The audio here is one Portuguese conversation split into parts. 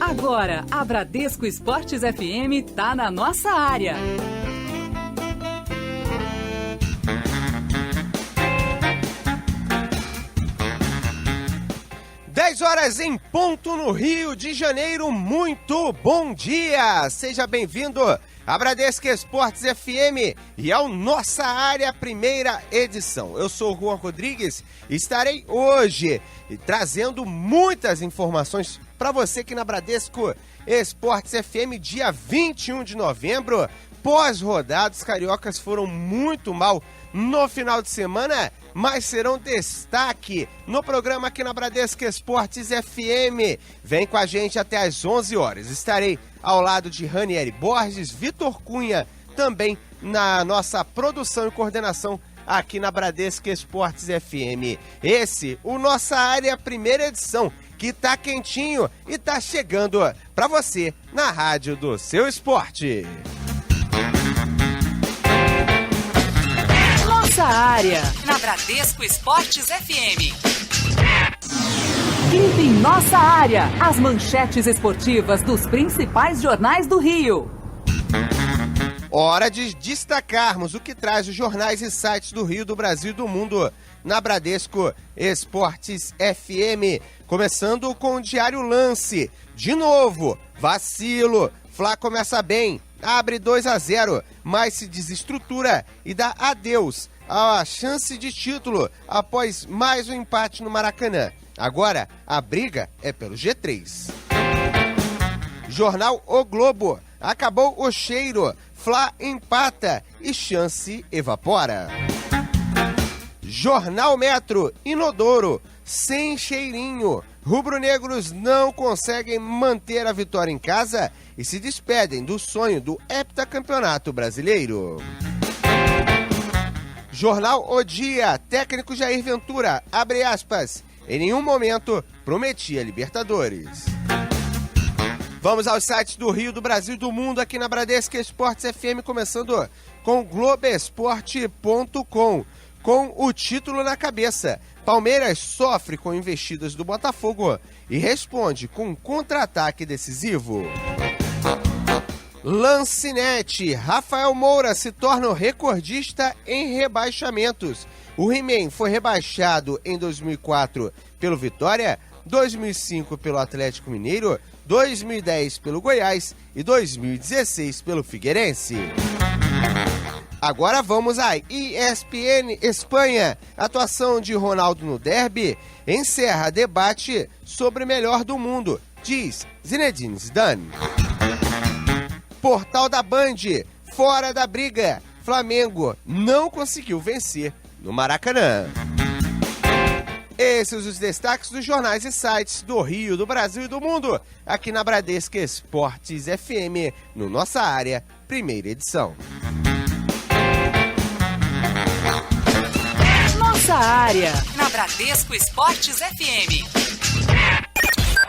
Agora, a Bradesco Esportes FM tá na nossa área. Horas em ponto no Rio de Janeiro, muito bom dia! Seja bem-vindo à Bradesco Esportes FM e ao Nossa Área, primeira edição. Eu sou o Juan Rodrigues e estarei hoje trazendo muitas informações para você aqui na Bradesco Esportes FM, dia 21 de novembro. Pós-rodados, cariocas foram muito mal no final de semana, mas serão destaque no programa aqui na Bradesco Esportes FM. Vem com a gente até às 11 horas. Estarei ao lado de Ranieri Borges, Vitor Cunha, também na nossa produção e coordenação aqui na Bradesco Esportes FM. Esse, o Nossa Área, primeira edição, que tá quentinho e tá chegando para você na rádio do seu esporte. Nossa Área, na Bradesco Esportes FM. Clipe em Nossa Área, as manchetes esportivas dos principais jornais do Rio. Hora de destacarmos o que traz os jornais e sites do Rio, do Brasil e do mundo na Bradesco Esportes FM. Começando com o Diário Lance. De novo, vacilo. Fla começa bem, abre 2-0, mas se desestrutura e dá adeus à chance de título após mais um empate no Maracanã. Agora, a briga é pelo G3. Jornal O Globo. Acabou o cheiro. Fla empata e chance evapora. Jornal Metro. Inodoro. Sem cheirinho. Rubro-negros não conseguem manter a vitória em casa e se despedem do sonho do heptacampeonato brasileiro. Jornal O Dia. Técnico Jair Ventura, abre aspas, em nenhum momento prometia Libertadores. Vamos aos sites do Rio, do Brasil e do mundo aqui na Bradesco Esportes FM, começando com Globoesporte.com, com o título na cabeça. Palmeiras sofre com investidas do Botafogo e responde com um contra-ataque decisivo. Lancinete. Rafael Moura se torna o recordista em rebaixamentos. O He-Man foi rebaixado em 2004 pelo Vitória, 2005 pelo Atlético Mineiro, 2010 pelo Goiás e 2016 pelo Figueirense. Agora vamos à ESPN Espanha. Atuação de Ronaldo no derby encerra debate sobre o melhor do mundo, diz Zinedine Zidane. Portal da Band. Fora da briga. Flamengo não conseguiu vencer no Maracanã. Esses os destaques dos jornais e sites do Rio, do Brasil e do mundo, aqui na Bradesco Esportes FM, no Nossa Área, primeira edição. Nossa Área, na Bradesco Esportes FM.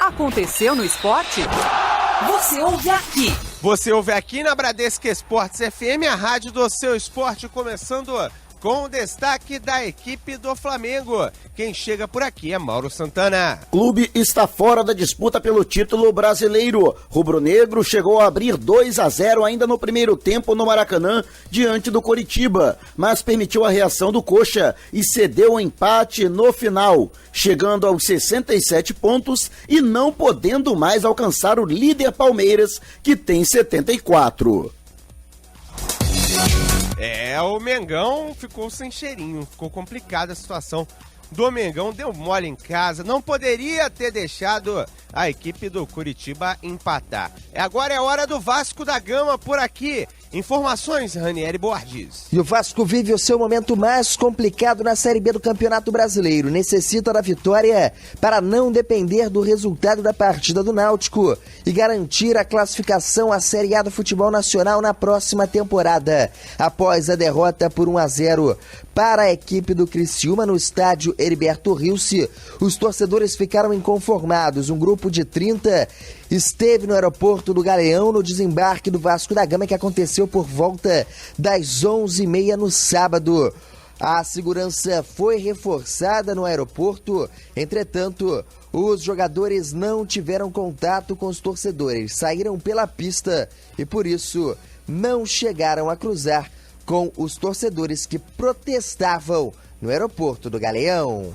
Aconteceu no esporte? Você ouve aqui. Você ouve aqui na Bradesco Esportes FM, a rádio do seu esporte, começando com o destaque da equipe do Flamengo. Quem chega por aqui é Mauro Santana. O clube está fora da disputa pelo título brasileiro. Rubro-negro chegou a abrir 2-0 ainda no primeiro tempo no Maracanã, diante do Coritiba, mas permitiu a reação do Coxa e cedeu o empate no final, chegando aos 67 pontos e não podendo mais alcançar o líder Palmeiras, que tem 74. O Mengão ficou sem cheirinho, ficou complicada a situação do Mengão, deu mole em casa, não poderia ter deixado a equipe do Coritiba empatar. Agora é hora do Vasco da Gama por aqui. Informações, Ranieri Borges. E o Vasco vive o seu momento mais complicado na Série B do Campeonato Brasileiro. Necessita da vitória para não depender do resultado da partida do Náutico e garantir a classificação à Série A do futebol nacional na próxima temporada. Após a derrota por 1-0 para a equipe do Criciúma no estádio Heriberto Rilse, os torcedores ficaram inconformados. Um grupo de 30 esteve no aeroporto do Galeão no desembarque do Vasco da Gama, que aconteceu por volta das 11h30 no sábado. A segurança foi reforçada no aeroporto, entretanto, os jogadores não tiveram contato com os torcedores, saíram pela pista e por isso não chegaram a cruzar com os torcedores que protestavam no aeroporto do Galeão.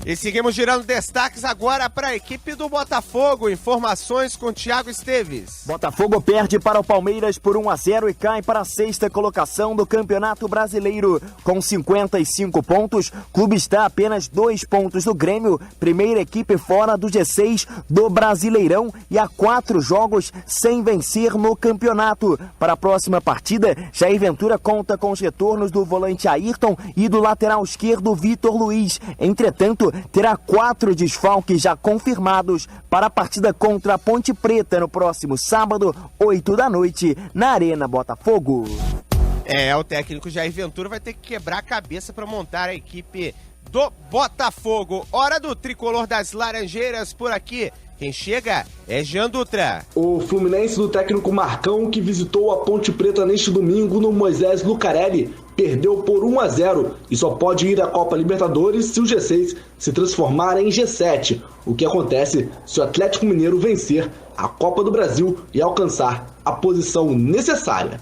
E seguimos girando destaques agora para a equipe do Botafogo. Informações com Thiago Esteves. Botafogo perde para o Palmeiras por 1-0 e cai para a 6ª colocação do Campeonato Brasileiro. Com 55 pontos, o clube está a apenas 2 pontos do Grêmio, primeira equipe fora do G6 do Brasileirão e a 4 jogos sem vencer no campeonato. Para a próxima partida, Jair Ventura conta com os retornos do volante Ayrton e do lateral esquerdo Vitor Luiz. Entretanto, terá 4 desfalques já confirmados para a partida contra a Ponte Preta no próximo sábado, 8 da noite, na Arena Botafogo. O técnico Jair Ventura vai ter que quebrar a cabeça para montar a equipe do Botafogo. Hora do tricolor das Laranjeiras por aqui. Quem chega é Jean Dutra. O Fluminense do técnico Marcão, que visitou a Ponte Preta neste domingo no Moisés Lucarelli, perdeu por 1-0 e só pode ir à Copa Libertadores se o G6 se transformar em G7, o que acontece se o Atlético Mineiro vencer a Copa do Brasil e alcançar a posição necessária.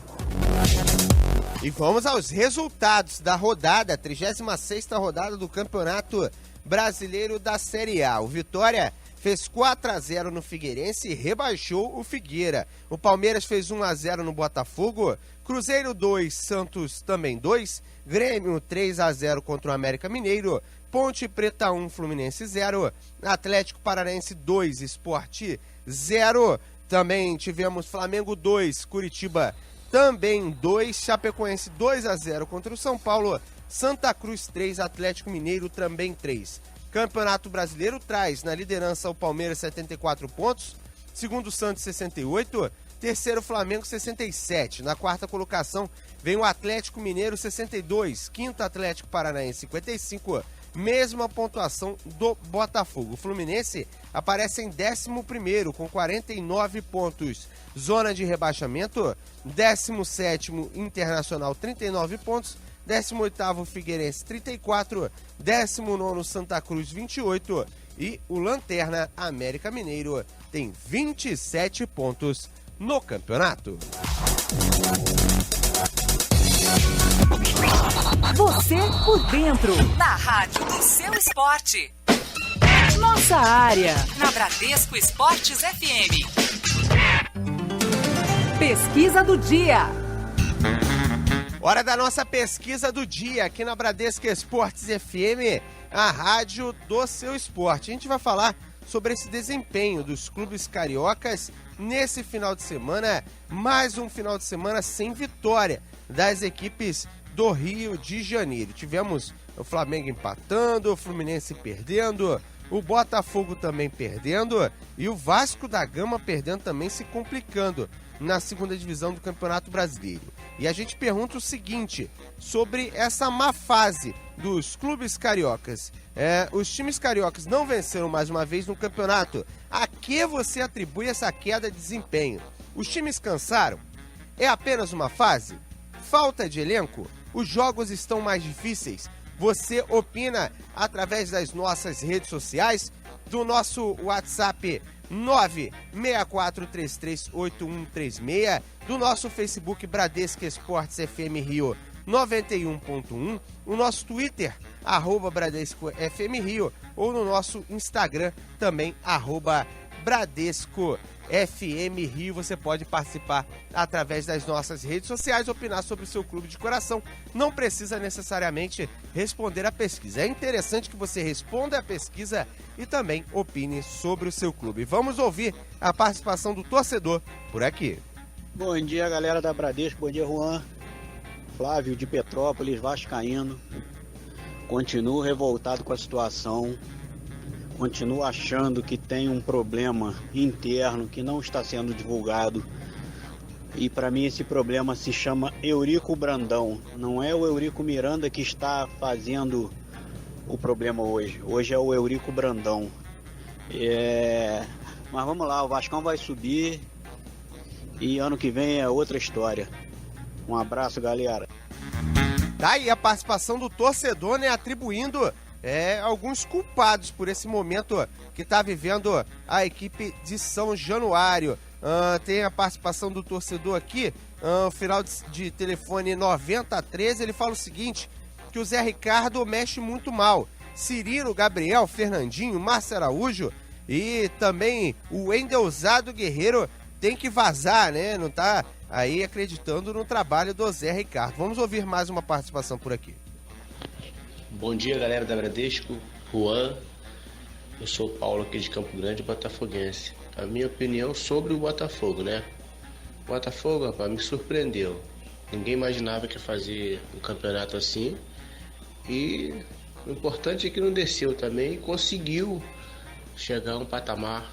E vamos aos resultados da rodada, 36ª rodada do Campeonato Brasileiro da Série A. O Vitória fez 4-0 no Figueirense e rebaixou o Figueira. O Palmeiras fez 1-0 no Botafogo, Cruzeiro 2, Santos também 2, Grêmio 3-0 contra o América Mineiro, Ponte Preta 1, Fluminense 0, Atlético Paranaense 2, Sport 0, também tivemos Flamengo 2, Curitiba também 2, Chapecoense 2-0 contra o São Paulo, Santa Cruz 3, Atlético Mineiro também 3. Campeonato Brasileiro traz na liderança o Palmeiras 74 pontos, segundo o Santos 68, terceiro Flamengo 67. Na 4ª colocação vem o Atlético Mineiro 62, quinto Atlético Paranaense 55, mesma pontuação do Botafogo. O Fluminense aparece em 11º com 49 pontos, zona de rebaixamento, 17º Internacional 39 pontos, 18º Figueirense 34, 19º Santa Cruz 28 e o Lanterna América Mineiro tem 27 pontos no campeonato. Você por dentro, na rádio do seu esporte. Nossa área, na Bradesco Esportes FM. Pesquisa do dia. Hora da nossa pesquisa do dia aqui na Bradesco Esportes FM, a rádio do seu esporte. A gente vai falar sobre esse desempenho dos clubes cariocas nesse final de semana, mais um final de semana sem vitória das equipes do Rio de Janeiro. Tivemos o Flamengo empatando, o Fluminense perdendo, o Botafogo também perdendo e o Vasco da Gama perdendo também, se complicando na 2ª divisão do Campeonato Brasileiro. E a gente pergunta o seguinte sobre essa má fase dos clubes cariocas. Os times cariocas não venceram mais uma vez no campeonato. A que você atribui essa queda de desempenho? Os times cansaram? É apenas uma fase? Falta de elenco? Os jogos estão mais difíceis? Você opina através das nossas redes sociais, do nosso WhatsApp 964338136, do nosso Facebook Bradesco Esportes FM Rio 91.1, o nosso Twitter, @Bradesco FM Rio, ou no nosso Instagram também, @Bradesco FM Rio. Você pode participar através das nossas redes sociais, opinar sobre o seu clube de coração. Não precisa necessariamente responder a pesquisa. É interessante que você responda a pesquisa e também opine sobre o seu clube. Vamos ouvir a participação do torcedor por aqui. Bom dia, galera da Bradesco. Bom dia, Juan. Flávio de Petrópolis, vascaíno. Continuo revoltado com a situação. Continuo achando que tem um problema interno que não está sendo divulgado. E para mim esse problema se chama Eurico Brandão. Não é o Eurico Miranda que está fazendo o problema hoje. Hoje é o Eurico Brandão. Mas vamos lá, o Vascão vai subir e ano que vem é outra história. Um abraço, galera. Tá aí a participação do torcedor, né, atribuindo alguns culpados por esse momento que está vivendo a equipe de São Januário. Tem a participação do torcedor aqui, final de telefone 9013, ele fala o seguinte, que o Zé Ricardo mexe muito mal. Cirilo, Gabriel, Fernandinho, Márcio Araújo e também o Endeusado Guerreiro tem que vazar, né? Não tá aí acreditando no trabalho do Zé Ricardo. Vamos ouvir mais uma participação por aqui. Bom dia, galera da Bradesco, Juan. Eu sou o Paulo aqui de Campo Grande, botafoguense. A minha opinião sobre o Botafogo, né? O Botafogo, rapaz, me surpreendeu. Ninguém imaginava que ia fazer um campeonato assim. E o importante é que não desceu também e conseguiu chegar a um patamar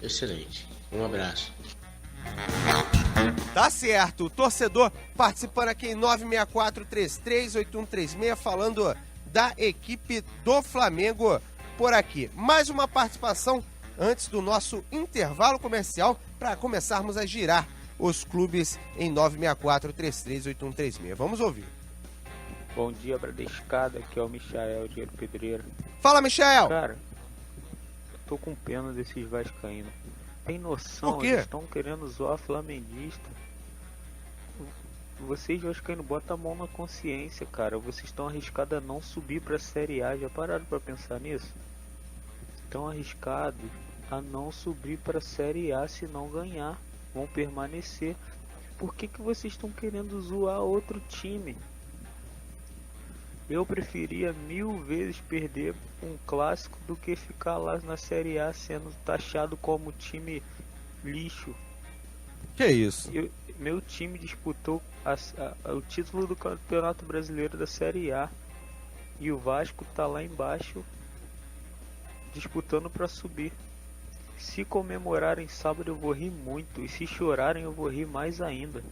excelente. Um abraço. Tá certo, o torcedor participando aqui em 964-338136, falando da equipe do Flamengo por aqui. Mais uma participação antes do nosso intervalo comercial para começarmos a girar os clubes em 964-338136. Vamos ouvir. Bom dia, Bradescada, aqui é o Michael de Pedreira. Fala, Michael! Cara, eu tô com pena desses vascaínos. Tem noção? Por quê? Eles estão querendo zoar flamenguista. Vocês vascaínos, botam a mão na consciência, cara. Vocês estão arriscados a não subir pra Série A. Já pararam pra pensar nisso? Estão arriscados a não subir pra Série A se não ganhar. Vão permanecer. Por que vocês estão querendo zoar outro time? Eu preferia 1000 vezes perder um clássico do que ficar lá na Série A sendo taxado como time lixo. Que isso? Meu time disputou o título do Campeonato Brasileiro da Série A e o Vasco tá lá embaixo disputando para subir. Se comemorarem sábado eu vou rir muito, e se chorarem eu vou rir mais ainda.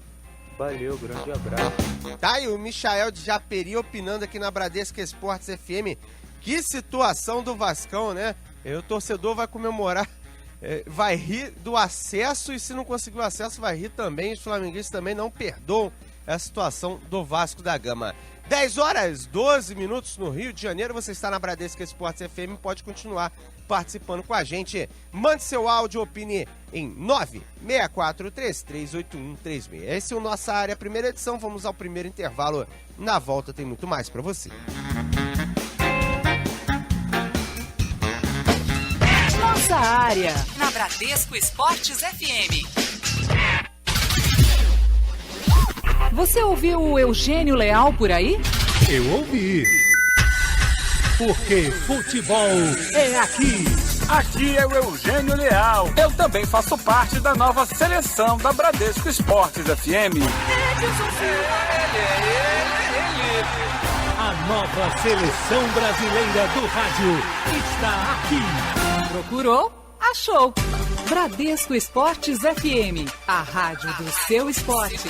Valeu, grande abraço. Tá aí o Michael de Japeri opinando aqui na Bradesco Esportes FM. Que situação do Vascão, né? O torcedor vai comemorar, vai rir do acesso, e se não conseguir o acesso vai rir também. Os flamenguistas também não perdoam a situação do Vasco da Gama. 10h12 no Rio de Janeiro, você está na Bradesco Esportes FM, pode continuar participando com a gente. Mande seu áudio, opine em 964338136. Esse é o Nossa Área, primeira edição. Vamos ao primeiro intervalo. Na volta tem muito mais para você. Nossa Área, na Bradesco Esportes FM. Você ouviu o Eugênio Leal por aí? Eu ouvi. Porque futebol é aqui. Aqui é o Eugênio Leal. Eu também faço parte da nova seleção da Bradesco Esportes FM. A nova seleção brasileira do rádio está aqui. Procurou? Achou. Bradesco Esportes FM, a rádio do seu esporte.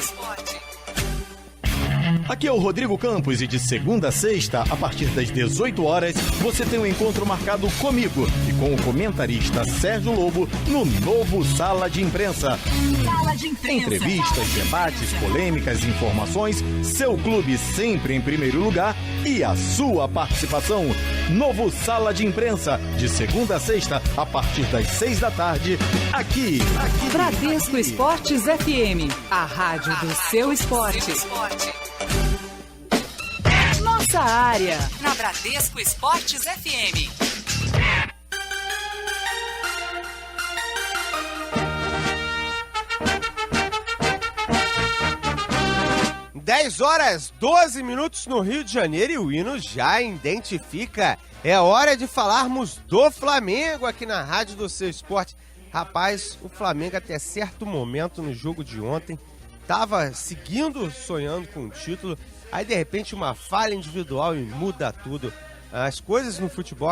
Aqui é o Rodrigo Campos e de segunda a sexta, a partir das 18 horas, você tem um encontro marcado comigo e com o comentarista Sérgio Lobo no novo Sala de Imprensa. Sala de Imprensa. Entrevistas, debates, polêmicas, informações, seu clube sempre em primeiro lugar e a sua participação. Novo Sala de Imprensa, de segunda a sexta, a partir das 6 da tarde, aqui. Bradesco Esportes FM, a rádio do seu esporte. Nossa Área, na Bradesco Esportes FM. Dez horas 12 no Rio de Janeiro e o hino já identifica. É hora de falarmos do Flamengo aqui na rádio do seu esporte. Rapaz, o Flamengo até certo momento no jogo de ontem estava seguindo, sonhando com o título. Aí, de repente, uma falha individual e muda tudo. As coisas no futebol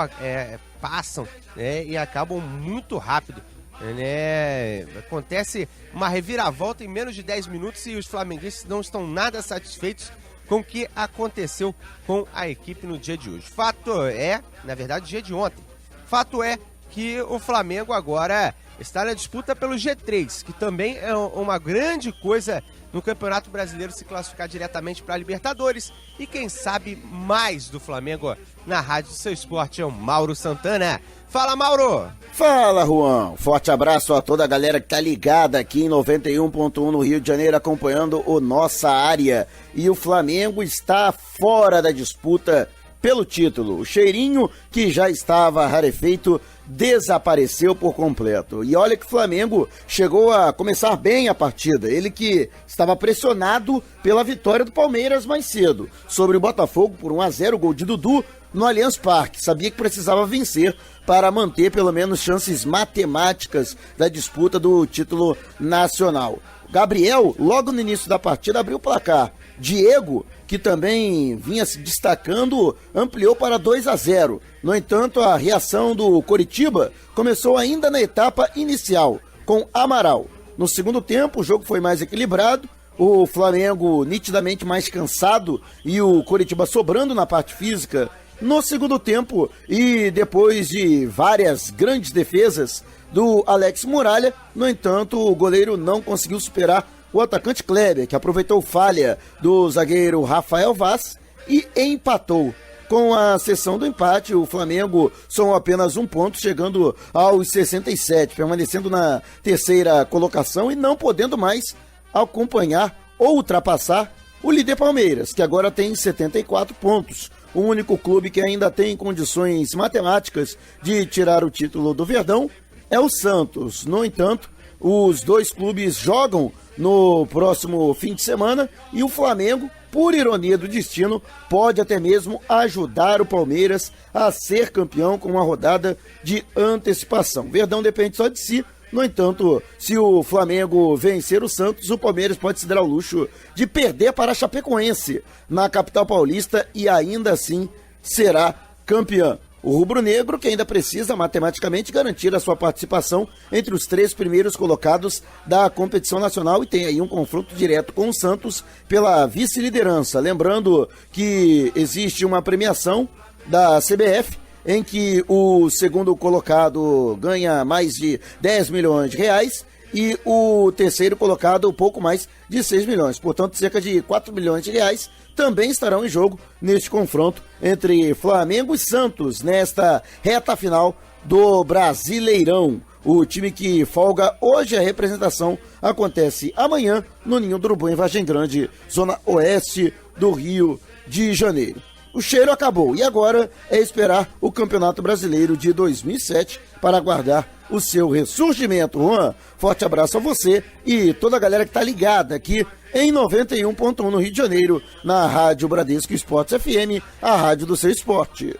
passam, né, e acabam muito rápido. Né? Acontece uma reviravolta em menos de 10 minutos e os flamenguistas não estão nada satisfeitos com o que aconteceu com a equipe no dia de hoje. Fato é, na verdade, dia de ontem. Fato é que o Flamengo agora está na disputa pelo G3, que também é uma grande coisa no Campeonato Brasileiro se classificar diretamente para a Libertadores. E quem sabe mais do Flamengo na Rádio do Seu Esporte é o Mauro Santana. Fala, Mauro! Fala, Juan! Forte abraço a toda a galera que tá ligada aqui em 91.1 no Rio de Janeiro, acompanhando o Nossa Área. E o Flamengo está fora da disputa pelo título. O cheirinho, que já estava rarefeito, desapareceu por completo. E olha que o Flamengo chegou a começar bem a partida. Ele que estava pressionado pela vitória do Palmeiras mais cedo sobre o Botafogo por 1-0, gol de Dudu no Allianz Parque. Sabia que precisava vencer para manter pelo menos chances matemáticas da disputa do título nacional. Gabriel, logo no início da partida, abriu o placar. Diego, que também vinha se destacando, ampliou para 2-0. No entanto, a reação do Coritiba começou ainda na etapa inicial, com Amaral. No segundo tempo, o jogo foi mais equilibrado, o Flamengo nitidamente mais cansado e o Coritiba sobrando na parte física. No segundo tempo, e depois de várias grandes defesas do Alex Muralha, no entanto, o goleiro não conseguiu superar o atacante Kleber, que aproveitou falha do zagueiro Rafael Vaz e empatou. Com a cessão do empate, o Flamengo somou apenas 1 ponto, chegando aos 67, permanecendo na terceira colocação e não podendo mais acompanhar ou ultrapassar o líder Palmeiras, que agora tem 74 pontos. O único clube que ainda tem condições matemáticas de tirar o título do Verdão é o Santos. No entanto, os dois clubes jogam no próximo fim de semana e o Flamengo, por ironia do destino, pode até mesmo ajudar o Palmeiras a ser campeão com uma rodada de antecipação. Verdão depende só de si. No entanto, se o Flamengo vencer o Santos, o Palmeiras pode se dar ao luxo de perder para a Chapecoense na capital paulista e ainda assim será campeão. O rubro-negro, que ainda precisa matematicamente garantir a sua participação entre os 3 primeiros colocados da competição nacional e tem aí um confronto direto com o Santos pela vice-liderança. Lembrando que existe uma premiação da CBF em que o segundo colocado ganha mais de 10 milhões de reais e o terceiro colocado pouco mais de 6 milhões. Portanto, cerca de 4 milhões de reais também estarão em jogo neste confronto entre Flamengo e Santos nesta reta final do Brasileirão. O time que folga hoje, a representação acontece amanhã no Ninho do Urubu, em Vargem Grande, zona oeste do Rio de Janeiro. O cheiro acabou e agora é esperar o Campeonato Brasileiro de 2007 para aguardar o seu ressurgimento. Juan, forte abraço a você e toda a galera que está ligada aqui em 91.1 no Rio de Janeiro, na Rádio Bradesco Esportes FM, a rádio do seu esporte.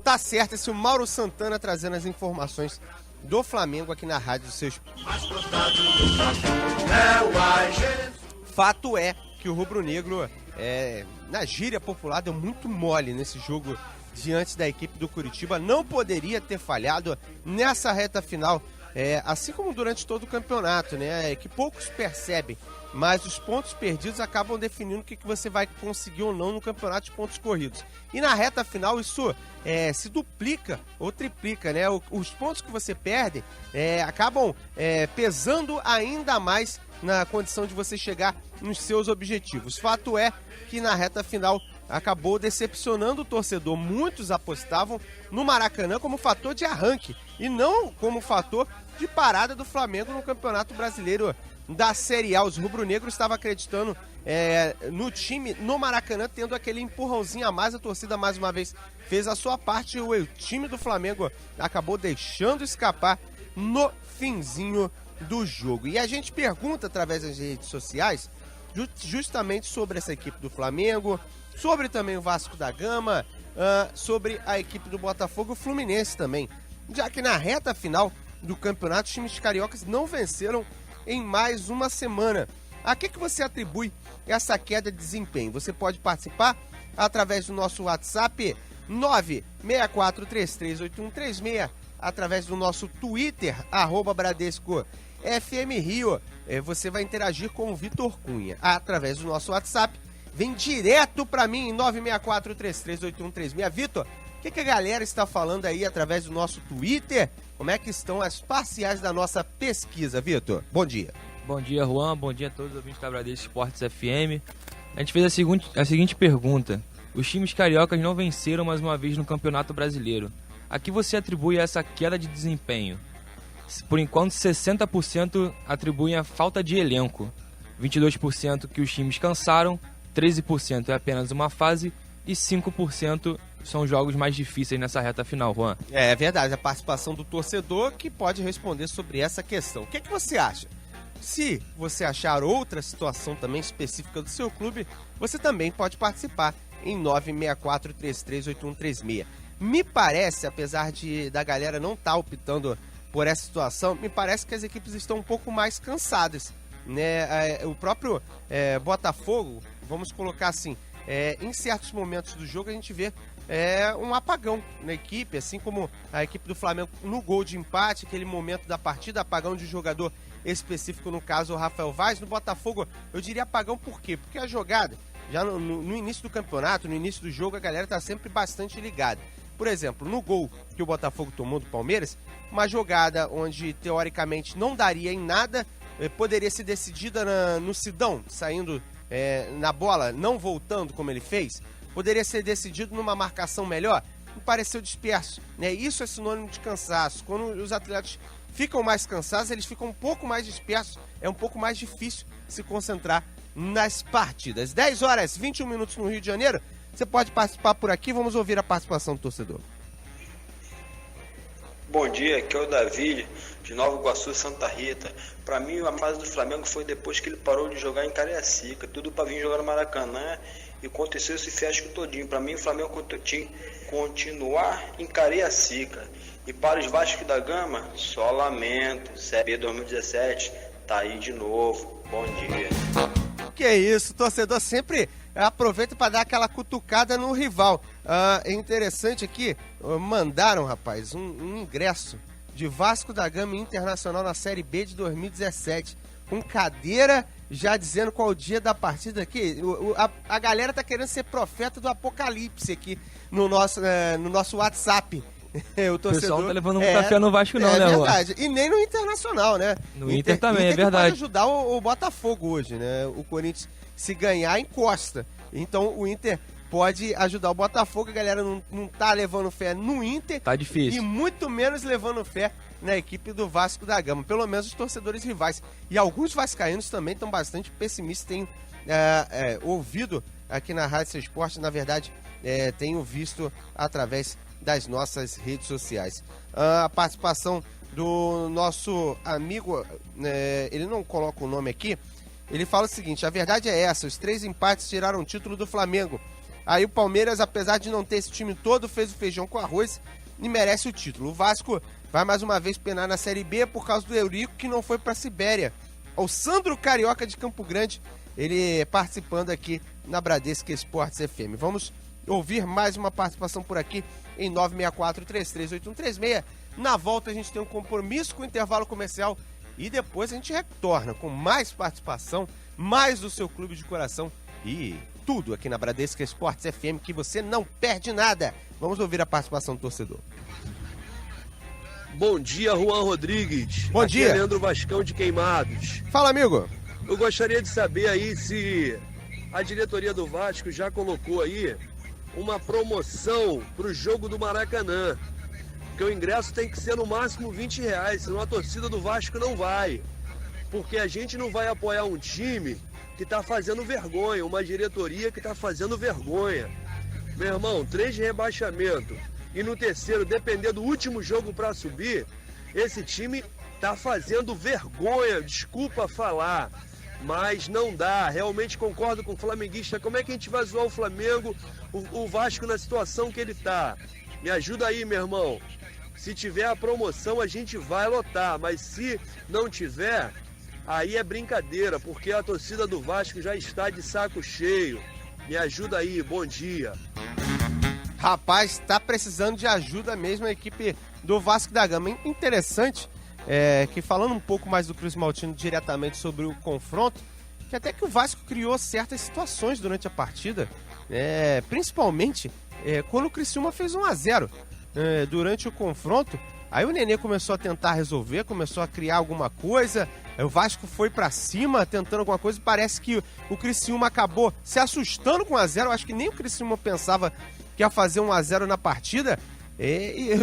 Tá certo, esse é o Mauro Santana trazendo as informações do Flamengo aqui na Rádio do seu esporte. Fato é que o rubro-negro, na gíria popular, deu muito mole nesse jogo diante da equipe do Coritiba. Não poderia ter falhado nessa reta final, assim como durante todo o campeonato, né? Que poucos percebem, mas os pontos perdidos acabam definindo o que você vai conseguir ou não no campeonato de pontos corridos. E na reta final isso se duplica ou triplica, né? Os pontos que você perde acabam pesando ainda mais na condição de você chegar nos seus objetivos. Fato é que na reta final acabou decepcionando o torcedor. Muitos apostavam no Maracanã como fator de arranque e não como fator de parada do Flamengo no Campeonato Brasileiro da Série A. Os rubro-negros estavam acreditando no time no Maracanã, tendo aquele empurrãozinho a mais. A torcida mais uma vez fez a sua parte e o time do Flamengo acabou deixando escapar no finzinho do jogo. E a gente pergunta através das redes sociais justamente sobre essa equipe do Flamengo, sobre também o Vasco da Gama, sobre a equipe do Botafogo e o Fluminense também, já que na reta final do campeonato os times cariocas não venceram em mais uma semana. A que você atribui essa queda de desempenho? Você pode participar através do nosso WhatsApp 964338136, através do nosso Twitter, @BradescoFMRio. Você vai interagir com o Vitor Cunha através do nosso WhatsApp. Vem direto para mim em 964338136. Vitor, O que a galera está falando aí através do nosso Twitter? Como é que estão as parciais da nossa pesquisa, Vitor? Bom dia. Bom dia, Juan. Bom dia a todos os ouvintes da Bradesco Esportes FM. A gente fez a seguinte pergunta. Os times cariocas não venceram mais uma vez no Campeonato Brasileiro. A que você atribui essa queda de desempenho? Por enquanto, 60% atribuem a falta de elenco. 22% que os times cansaram, 13% é apenas uma fase e 5% são jogos mais difíceis nessa reta final, Juan. É verdade, a participação do torcedor que pode responder sobre essa questão. O que você acha? Se você achar outra situação também específica do seu clube, você também pode participar em 964-338136. Me parece, apesar da galera não estar optando por essa situação, me parece que as equipes estão um pouco mais cansadas, né? O próprio Botafogo, vamos colocar assim, em certos momentos do jogo a gente vê um apagão na equipe, assim como a equipe do Flamengo no gol de empate, aquele momento da partida, apagão de jogador específico, no caso o Rafael Vaz. No Botafogo eu diria apagão por quê? Porque a jogada, já no início do campeonato, no início do jogo, a galera tá sempre bastante ligada. Por exemplo, no gol que o Botafogo tomou do Palmeiras, uma jogada onde teoricamente não daria em nada, poderia ser decidida no Sidão, saindo na bola, não voltando como ele fez, poderia ser decidido numa marcação melhor, me pareceu disperso, né? Isso é sinônimo de cansaço. Quando os atletas ficam mais cansados, eles ficam um pouco mais dispersos, é um pouco mais difícil se concentrar nas partidas. 10 horas, 21 minutos no Rio de Janeiro, você pode participar por aqui, vamos ouvir a participação do torcedor. Bom dia, aqui é o Davi, de Nova Iguaçu, Santa Rita. Para mim, a fase do Flamengo foi depois que ele parou de jogar em Cariacica, tudo para vir jogar no Maracanã, e aconteceu esse fiasco todinho. Para mim, o Flamengo tinha que continuar em Cariacica. E para os Vasco da Gama, só lamento, CB 2017 tá aí de novo. Bom dia. Que isso, o torcedor sempre aproveita para dar aquela cutucada no rival. É interessante aqui, mandaram, rapaz, um ingresso de Vasco da Gama Internacional na Série B de 2017, com cadeira, já dizendo qual o dia da partida aqui. A galera tá querendo ser profeta do apocalipse aqui no nosso WhatsApp. O torcedor pessoal tá levando muita fé no Vasco não, né? É verdade. E nem no Internacional, né? No Inter também, é verdade. Pode ajudar o Botafogo hoje, né? O Corinthians, se ganhar, encosta. Então o Inter pode ajudar o Botafogo. A galera não tá levando fé no Inter. Tá difícil. E muito menos levando fé na equipe do Vasco da Gama. Pelo menos os torcedores rivais. E alguns vascaínos também estão bastante pessimistas. Tenho ouvido aqui na Rádio Seu Esporte, na verdade, tenho visto através das nossas redes sociais. A participação do nosso amigo, ele não coloca o nome aqui, ele fala o seguinte: a verdade é essa, os 3 empates tiraram o título do Flamengo. Aí o Palmeiras, apesar de não ter esse time todo, fez o feijão com arroz e merece o título. O Vasco vai mais uma vez penar na Série B por causa do Eurico, que não foi para a Sibéria. O Sandro Carioca de Campo Grande, ele participando aqui na Bradesco Esportes FM. Vamos ouvir mais uma participação por aqui em 964-338136. Na volta a gente tem um compromisso com o intervalo comercial e depois a gente retorna com mais participação, mais do seu clube de coração e tudo aqui na Bradesco Esportes FM, que você não perde nada. Vamos ouvir a participação do torcedor. Bom dia, Juan Rodrigues. Bom dia. Aqui é Leandro Vascão de Queimados. Fala, amigo. Eu gostaria de saber aí se a diretoria do Vasco já colocou aí uma promoção para o jogo do Maracanã, porque o ingresso tem que ser no máximo R$20, senão a torcida do Vasco não vai, porque a gente não vai apoiar um time que está fazendo vergonha, uma diretoria que está fazendo vergonha. Meu irmão, 3 de rebaixamento e no terceiro depender do último jogo para subir, esse time está fazendo vergonha, desculpa falar, mas não dá. Realmente concordo com o flamenguista. Como é que a gente vai zoar o Flamengo, o Vasco na situação que ele tá? Me ajuda aí, meu irmão. Se tiver a promoção, a gente vai lotar, mas se não tiver, aí é brincadeira, porque a torcida do Vasco já está de saco cheio. Me ajuda aí, bom dia. Rapaz, tá precisando de ajuda mesmo a equipe do Vasco da Gama. Interessante que, falando um pouco mais do Cruz Maltino diretamente sobre o confronto, que até que o Vasco criou certas situações durante a partida, principalmente quando o Criciúma fez 1-0 durante o confronto. Aí o Nenê começou a tentar resolver, começou a criar alguma coisa, o Vasco foi pra cima tentando alguma coisa, parece que o Criciúma acabou se assustando com 1-0, eu acho que nem o Criciúma pensava que ia fazer 1-0 na partida,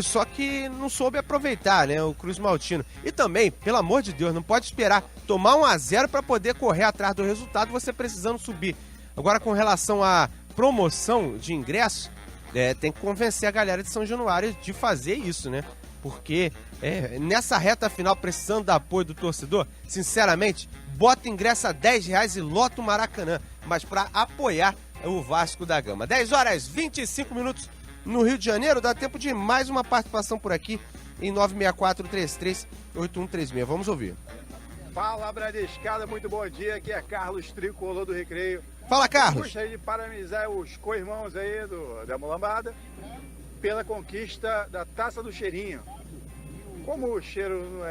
só que não soube aproveitar, né, o Cruz Maltino. E também, pelo amor de Deus, não pode esperar tomar 1-0 para poder correr atrás do resultado, você precisando subir. Agora, com relação à promoção de ingressos, tem que convencer a galera de São Januário de fazer isso, né? Porque nessa reta final, precisando do apoio do torcedor, sinceramente, bota ingresso a R$10 e lota o Maracanã, mas para apoiar o Vasco da Gama. 10h25 no Rio de Janeiro, dá tempo de mais uma participação por aqui em 964-33-8136. Vamos ouvir. Fala, Bradescada, muito bom dia, aqui é Carlos Tricolor do Recreio. Fala, Carlos. Gostaria de parabenizar os co-irmãos aí da Mulambada pela conquista da Taça do Cheirinho. Como o cheiro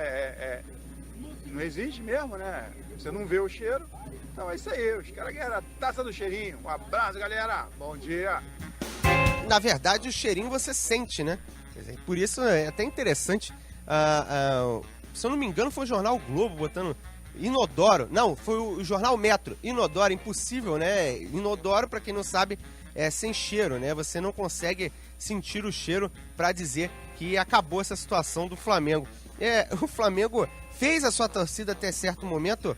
não existe mesmo, né? Você não vê o cheiro, então é isso aí, os caras ganharam a Taça do Cheirinho. Um abraço, galera, bom dia. Na verdade, o cheirinho você sente, né? Por isso é até interessante. Se eu não me engano, foi o jornal o Globo botando inodoro. Não, foi o jornal Metro. Inodoro, impossível, né? Inodoro, pra quem não sabe, é sem cheiro, né? Você não consegue sentir o cheiro para dizer que acabou essa situação do Flamengo. O Flamengo fez a sua torcida até certo momento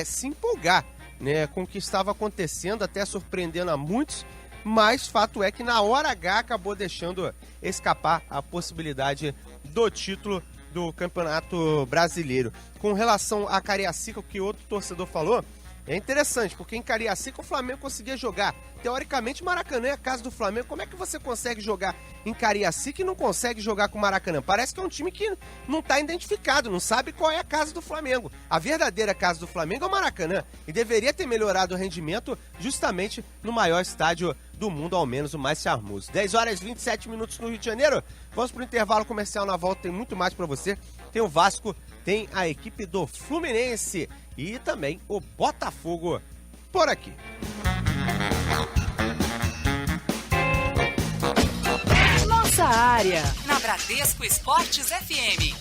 se empolgar, né, com o que estava acontecendo, até surpreendendo a muitos, mas fato é que na hora H acabou deixando escapar a possibilidade do título do Campeonato Brasileiro. Com relação a Cariacica, o que outro torcedor falou, é interessante, porque em Cariacica o Flamengo conseguia jogar. Teoricamente, Maracanã é a casa do Flamengo. Como é que você consegue jogar em Cariacica e não consegue jogar com o Maracanã? Parece que é um time que não está identificado, não sabe qual é a casa do Flamengo. A verdadeira casa do Flamengo é o Maracanã. E deveria ter melhorado o rendimento justamente no maior estádio do mundo, ao menos o mais charmoso. 10h27 no Rio de Janeiro. Vamos para o intervalo comercial. Na volta tem muito mais para você. Tem o Vasco, tem a equipe do Fluminense e também o Botafogo por aqui. Nossa área, na Bradesco Esportes FM.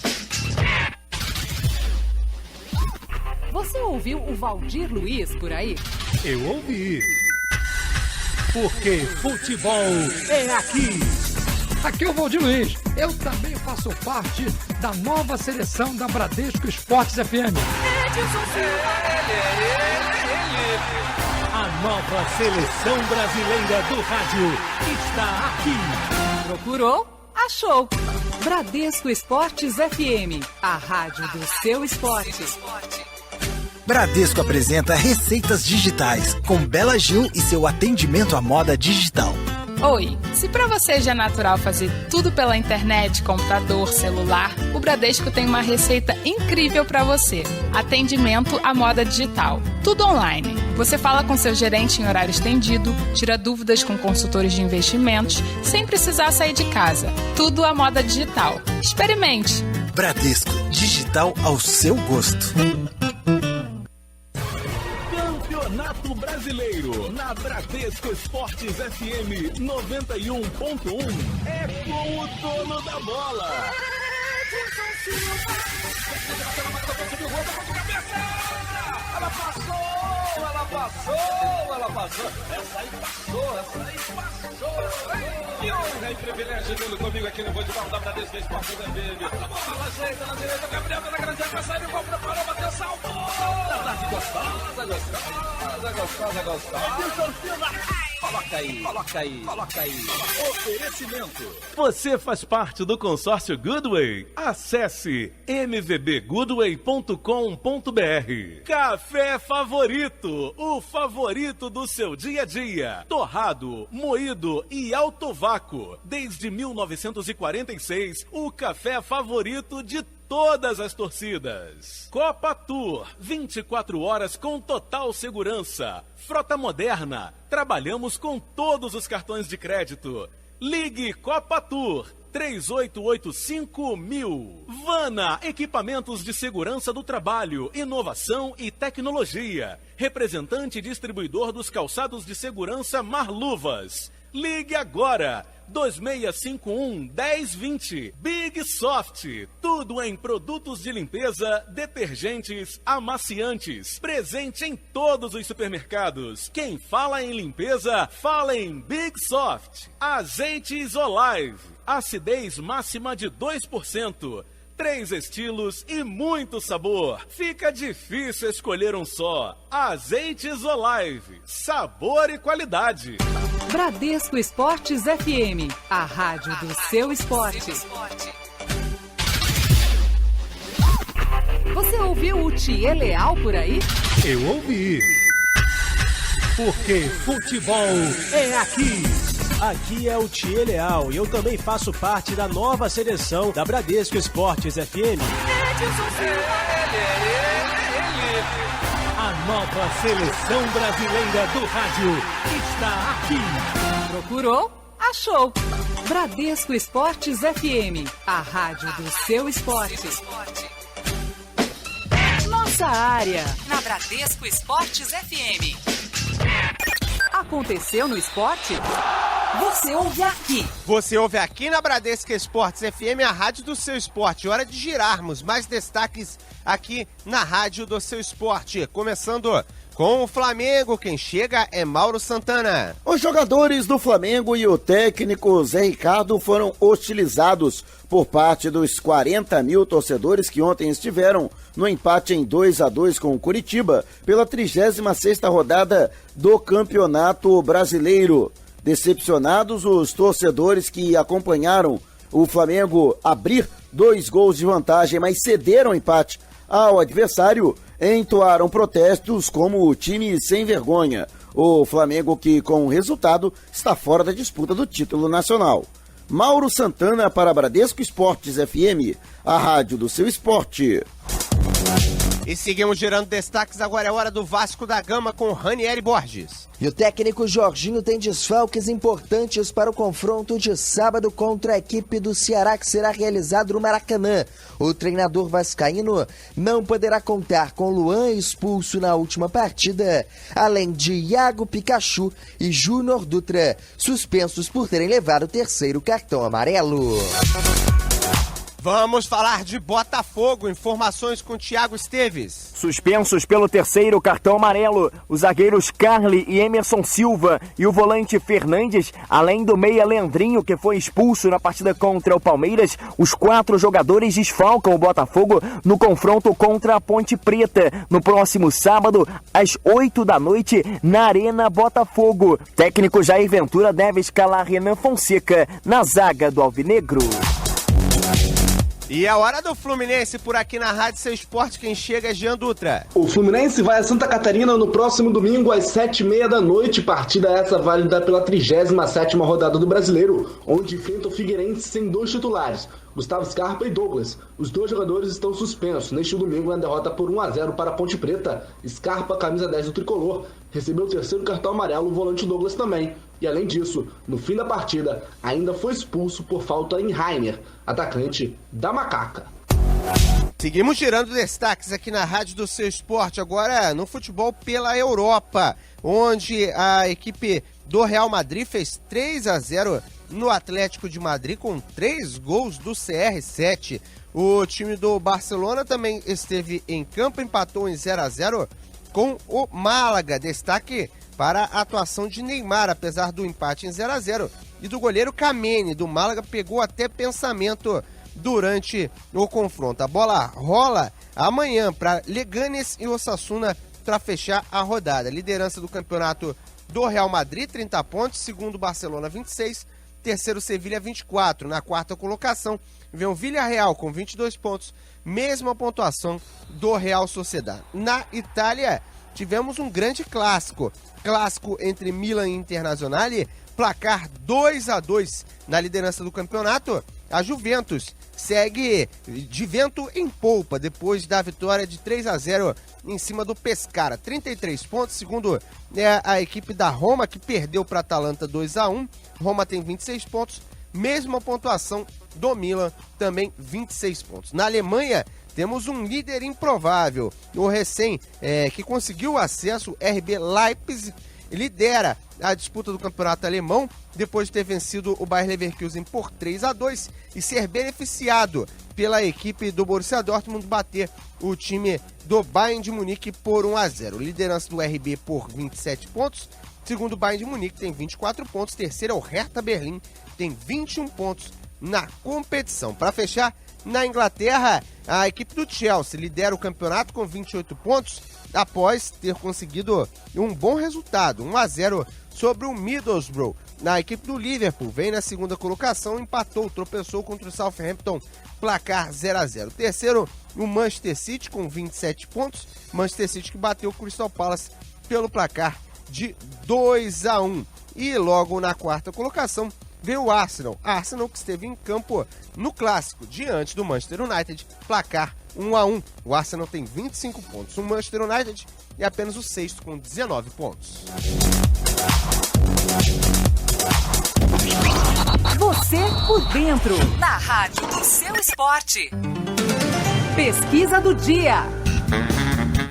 Você ouviu o Valdir Luiz por aí? Eu ouvi. Porque futebol é aqui. Aqui é o Valdir Luiz. Eu também faço parte da nova seleção da Bradesco Esportes FM. A nova seleção brasileira do rádio está aqui. Procurou? Achou. Bradesco Esportes FM, a rádio do seu esporte. Bradesco apresenta Receitas Digitais, com Bela Gil e seu atendimento à moda digital. Oi, se pra você já é natural fazer tudo pela internet, computador, celular, o Bradesco tem uma receita incrível pra você. Atendimento à moda digital. Tudo online. Você fala com seu gerente em horário estendido, tira dúvidas com consultores de investimentos, sem precisar sair de casa. Tudo à moda digital. Experimente. Bradesco. Digital ao seu gosto. Campeonato Brasileiro, na Bradesco Esportes FM 91.1. É com o dono da bola. Ela passou. Essa aí passou. Que honra e privilégio tê-lo comigo aqui no futebol da Bradesco Esportes FM. A bola ajeita na direita, Gabriel da grande área, sai do gol, preparou, bateu, salvou. Da tarde gostosa. Coloca aí. Oferecimento. Você faz parte do consórcio Goodway? Acesse mvbgoodway.com.br. Café Favorito, o favorito do seu dia a dia. Torrado, moído e alto vácuo. Desde 1946, o café favorito de todas as torcidas. Copa Tour, 24 horas com total segurança. Frota moderna, trabalhamos com todos os cartões de crédito. Ligue Copa Tour 3885.000. Vana, equipamentos de segurança do trabalho, inovação e tecnologia. Representante e distribuidor dos calçados de segurança Marluvas. Ligue agora! 2651-1020. Big Soft. Tudo em produtos de limpeza, detergentes, amaciantes. Presente em todos os supermercados. Quem fala em limpeza, fala em Big Soft. Azeite Isolive. Acidez máxima de 2%. 3 estilos e muito sabor. Fica difícil escolher um só. Azeite Isolive. Sabor e qualidade. Bradesco Esportes FM. A rádio do seu esporte. Você ouviu o Thier Leal por aí? Eu ouvi. Porque futebol é aqui. Aqui é o Thier Leal e eu também faço parte da nova seleção da Bradesco Esportes FM. A nova seleção brasileira do rádio está aqui. Procurou? Achou. Bradesco Esportes FM. A rádio do seu esporte. Nossa área. Na Bradesco Esportes FM. Aconteceu no esporte? Você ouve aqui. Você ouve aqui na Bradesco Esportes FM, a rádio do seu esporte. Hora de girarmos mais destaques aqui na rádio do seu esporte. Começando com o Flamengo, quem chega é Mauro Santana. Os jogadores do Flamengo e o técnico Zé Ricardo foram hostilizados por parte dos 40 mil torcedores que ontem estiveram no empate em 2-2 com o Coritiba pela 36ª rodada do Campeonato Brasileiro. Decepcionados, os torcedores que acompanharam o Flamengo abrir 2 gols de vantagem, mas cederam o empate ao adversário, entoaram protestos como o time sem vergonha. O Flamengo que, com o resultado, está fora da disputa do título nacional. Mauro Santana para Bradesco Esportes FM, a rádio do seu esporte. E seguimos girando destaques, agora é hora do Vasco da Gama com Ranieri Borges. E o técnico Jorginho tem desfalques importantes para o confronto de sábado contra a equipe do Ceará, que será realizado no Maracanã. O treinador vascaíno não poderá contar com Luan, expulso na última partida, além de Iago Pikachu e Júnior Dutra, suspensos por terem levado o 3º cartão amarelo. Vamos falar de Botafogo, informações com Thiago Esteves. Suspensos pelo 3º cartão amarelo, os zagueiros Carly e Emerson Silva e o volante Fernandes, além do meia Leandrinho, que foi expulso na partida contra o Palmeiras, os 4 jogadores desfalcam o Botafogo no confronto contra a Ponte Preta, no próximo sábado, às 8 da noite, na Arena Botafogo. Técnico Jair Ventura deve escalar Renan Fonseca na zaga do Alvinegro. E a hora do Fluminense por aqui na Rádio Seu Esporte, quem chega é Jean Dutra. O Fluminense vai a Santa Catarina no próximo domingo às 7h30 da noite, partida essa válida pela 37ª rodada do Brasileiro, onde enfrenta o Figueirense sem 2 titulares, Gustavo Scarpa e Douglas. Os 2 jogadores estão suspensos neste domingo na derrota por 1-0 para a Ponte Preta. Scarpa, camisa 10 do tricolor, recebeu o 3º cartão amarelo, o volante Douglas também. E além disso, no fim da partida, ainda foi expulso por falta em Rainer, atacante da Macaca. Seguimos girando destaques aqui na Rádio do Seu Esporte, agora no futebol pela Europa, onde a equipe do Real Madrid fez 3-0 no Atlético de Madrid com 3 gols do CR7. O time do Barcelona também esteve em campo, empatou em 0-0 com o Málaga. Destaque para a atuação de Neymar, apesar do empate em 0-0, e do goleiro Kameni, do Málaga, pegou até pensamento durante o confronto. A bola rola amanhã para Leganés e Osasuna para fechar a rodada. Liderança do campeonato do Real Madrid, 30 pontos, segundo Barcelona, 26, terceiro Sevilha, 24. Na quarta colocação vem o Villarreal com 22 pontos, mesma pontuação do Real Sociedad. Na Itália, tivemos um grande clássico entre Milan e Internazionale, placar 2-2 na liderança do campeonato. A Juventus segue de vento em polpa depois da vitória de 3-0 em cima do Pescara, 33 pontos, segundo a equipe da Roma, que perdeu para a Atalanta 2-1. Roma tem 26 pontos, mesma pontuação do Milan, também 26 pontos. Na Alemanha, temos um líder improvável, o que conseguiu acesso, RB Leipzig, lidera a disputa do campeonato alemão, depois de ter vencido o Bayer Leverkusen por 3-2 e ser beneficiado pela equipe do Borussia Dortmund bater o time do Bayern de Munique por 1-0. Liderança do RB por 27 pontos, segundo o Bayern de Munique tem 24 pontos, terceiro é o Hertha Berlim, tem 21 pontos na competição. Para fechar, na Inglaterra, a equipe do Chelsea lidera o campeonato com 28 pontos, após ter conseguido um bom resultado, 1-0 sobre o Middlesbrough. Na equipe do Liverpool, vem na segunda colocação, empatou, tropeçou contra o Southampton, placar 0-0. Terceiro, o Manchester City com 27 pontos, Manchester City que bateu o Crystal Palace pelo placar de 2-1. E logo na quarta colocação, veio o Arsenal que esteve em campo no clássico, diante do Manchester United, placar 1-1. O Arsenal tem 25 pontos, o Manchester United é apenas o sexto com 19 pontos. Você por dentro, na rádio do seu esporte. Pesquisa do dia.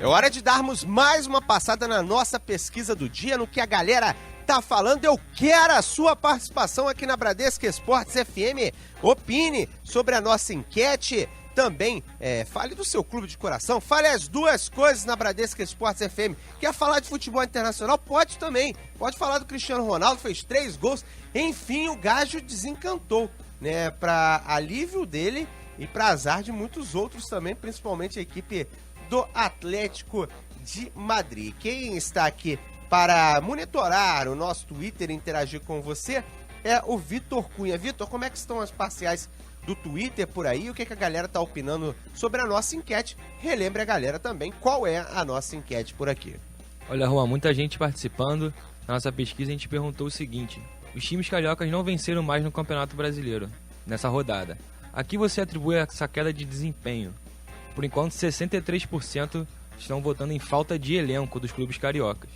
É hora de darmos mais uma passada na nossa pesquisa do dia, no que a galera tá falando. Eu quero a sua participação aqui na Bradesco Esportes FM. Opine sobre a nossa enquete. Também fale do seu clube de coração. Fale as duas coisas na Bradesco Esportes FM. Quer falar de futebol internacional? Pode também. Pode falar do Cristiano Ronaldo, fez 3 gols. Enfim, o Gajo desencantou, né? Para alívio dele e para azar de muitos outros também, principalmente a equipe do Atlético de Madrid. Quem está aqui para monitorar o nosso Twitter e interagir com você é o Vitor Cunha. Vitor, como é que estão as parciais do Twitter por aí? O que a galera tá opinando sobre a nossa enquete? Relembre a galera também qual é a nossa enquete por aqui. Olha, Juan, muita gente participando. Na nossa pesquisa a gente perguntou o seguinte: os times cariocas não venceram mais no Campeonato Brasileiro nessa rodada. A que você atribui essa queda de desempenho? Por enquanto, 63% estão votando em falta de elenco dos clubes cariocas.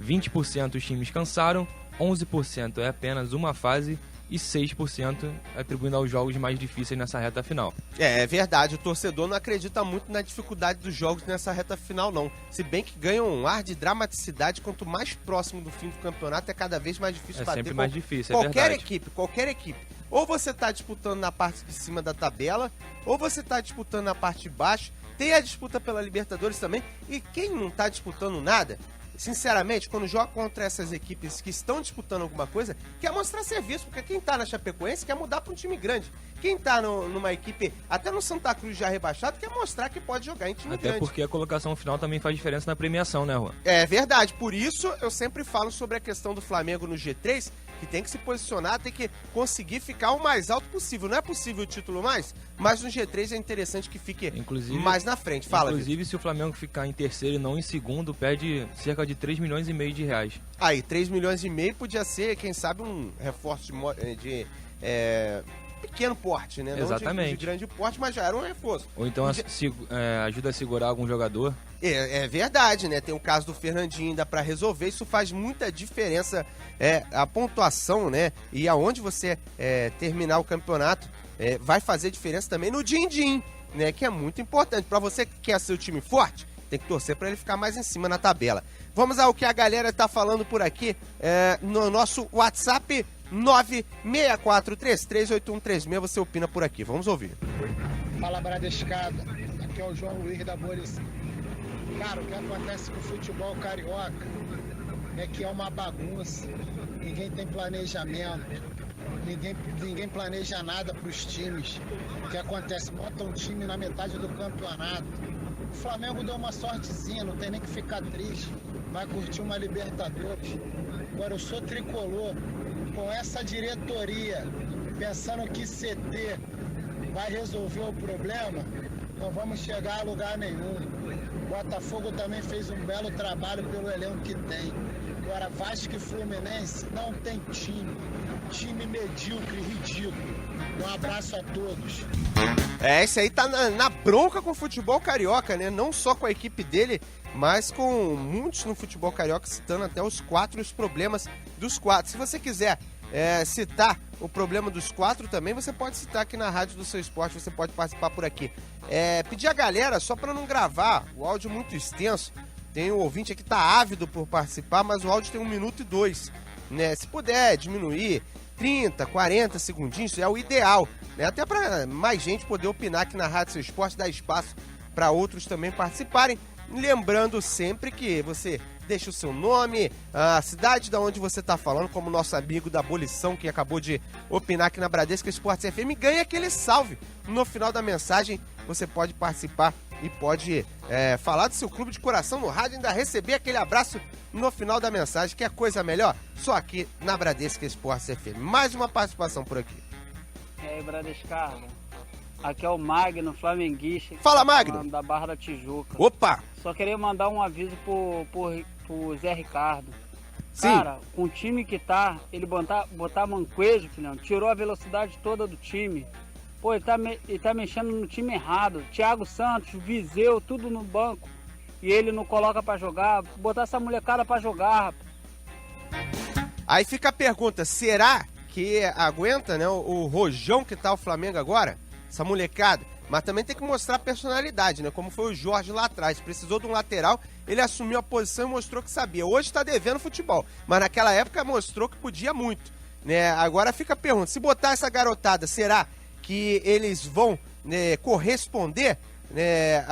20% os times cansaram, 11% é apenas uma fase e 6% atribuindo aos jogos mais difíceis nessa reta final. É verdade, o torcedor não acredita muito na dificuldade dos jogos nessa reta final não, se bem que ganham um ar de dramaticidade. Quanto mais próximo do fim do campeonato é cada vez mais difícil bater. É sempre mais difícil, qualquer equipe. Ou você está disputando na parte de cima da tabela, ou você está disputando na parte de baixo. Tem a disputa pela Libertadores também, e quem não está disputando nada, sinceramente, quando joga contra essas equipes que estão disputando alguma coisa, quer mostrar serviço, porque quem tá na Chapecoense quer mudar para um time grande. Quem tá numa equipe, até no Santa Cruz já rebaixado, quer mostrar que pode jogar em time grande. Até porque a colocação final também faz diferença na premiação, né, Juan? É verdade, por isso eu sempre falo sobre a questão do Flamengo no G3, que tem que se posicionar, tem que conseguir ficar o mais alto possível. Não é possível o título mais, mas no G3 é interessante que fique mais na frente. Fala, inclusive, Victor. Se o Flamengo ficar em terceiro e não em segundo, perde cerca de 3,5 milhões de reais. Aí, 3,5 milhões podia ser, quem sabe, um reforço de pequeno porte, né? Exatamente. Não de grande porte, mas já era um reforço. Ou então ajuda a segurar algum jogador. É verdade, né? Tem o caso do Fernandinho ainda para resolver. Isso faz muita diferença, a pontuação, né? E aonde você terminar o campeonato vai fazer diferença também no din-din, né? Que é muito importante. Para você que quer ser o time forte, tem que torcer para ele ficar mais em cima na tabela. Vamos ao que a galera tá falando por aqui no nosso WhatsApp 964338136. Você opina por aqui, vamos ouvir. Fala, Bradescada, aqui é o João Luiz da Boris. Cara, o que acontece com o futebol carioca é que é uma bagunça, ninguém tem planejamento, ninguém planeja nada para os times. O que acontece? Bota um time na metade do campeonato. O Flamengo deu uma sortezinha, não tem nem que ficar triste, vai curtir uma Libertadores. Agora eu sou tricolor, com essa diretoria, pensando que CT vai resolver o problema, não vamos chegar a lugar nenhum. O Botafogo também fez um belo trabalho pelo elenco que tem. Agora Vasco e Fluminense não tem time medíocre, ridículo. Um abraço a todos. Isso aí tá na bronca com o futebol carioca, né? Não só com a equipe dele, mas com muitos no futebol carioca, citando até os problemas dos 4. Se você quiser citar o problema dos 4 também, você pode citar aqui na Rádio do Seu Esporte, você pode participar por aqui. Pedir a galera, só para não gravar o áudio muito extenso, Tem um ouvinte aqui que tá ávido por participar, mas o áudio tem 1 minuto e 2, né? Se puder diminuir 30, 40 segundinhos, é o ideal, né? Até para mais gente poder opinar aqui na Rádio Seu Esporte, dar espaço para outros também participarem. Lembrando sempre que você deixa o seu nome, a cidade da onde você está falando, como o nosso amigo da Abolição, que acabou de opinar aqui na Bradesco Esportes FM, ganha aquele salve. No final da mensagem, você pode participar e pode falar do seu clube de coração no rádio e ainda receber aquele abraço no final da mensagem, que é coisa melhor, só aqui na Bradesco Esportes FM. Mais uma participação por aqui. E aí, Bradescarga? Aqui é o Magno, flamenguista. Fala, Magno! Da Barra da Tijuca. Opa! Só queria mandar um aviso pro Zé Ricardo. Sim. Cara, com o time que tá, ele botar Manquejo, filhão, tirou a velocidade toda do time. Pô, ele tá mexendo no time errado. Thiago Santos, Viseu, tudo no banco. E ele não coloca pra jogar. Botar essa molecada pra jogar, rapaz. Aí fica a pergunta, será que aguenta, né, o rojão que tá o Flamengo agora? Essa molecada? Mas também tem que mostrar personalidade, né? Como foi o Jorge lá atrás. Precisou de um lateral, ele assumiu a posição e mostrou que sabia. Hoje tá devendo futebol, mas naquela época mostrou que podia muito, né? Agora fica a pergunta, se botar essa garotada, será que eles vão, né, corresponder, né,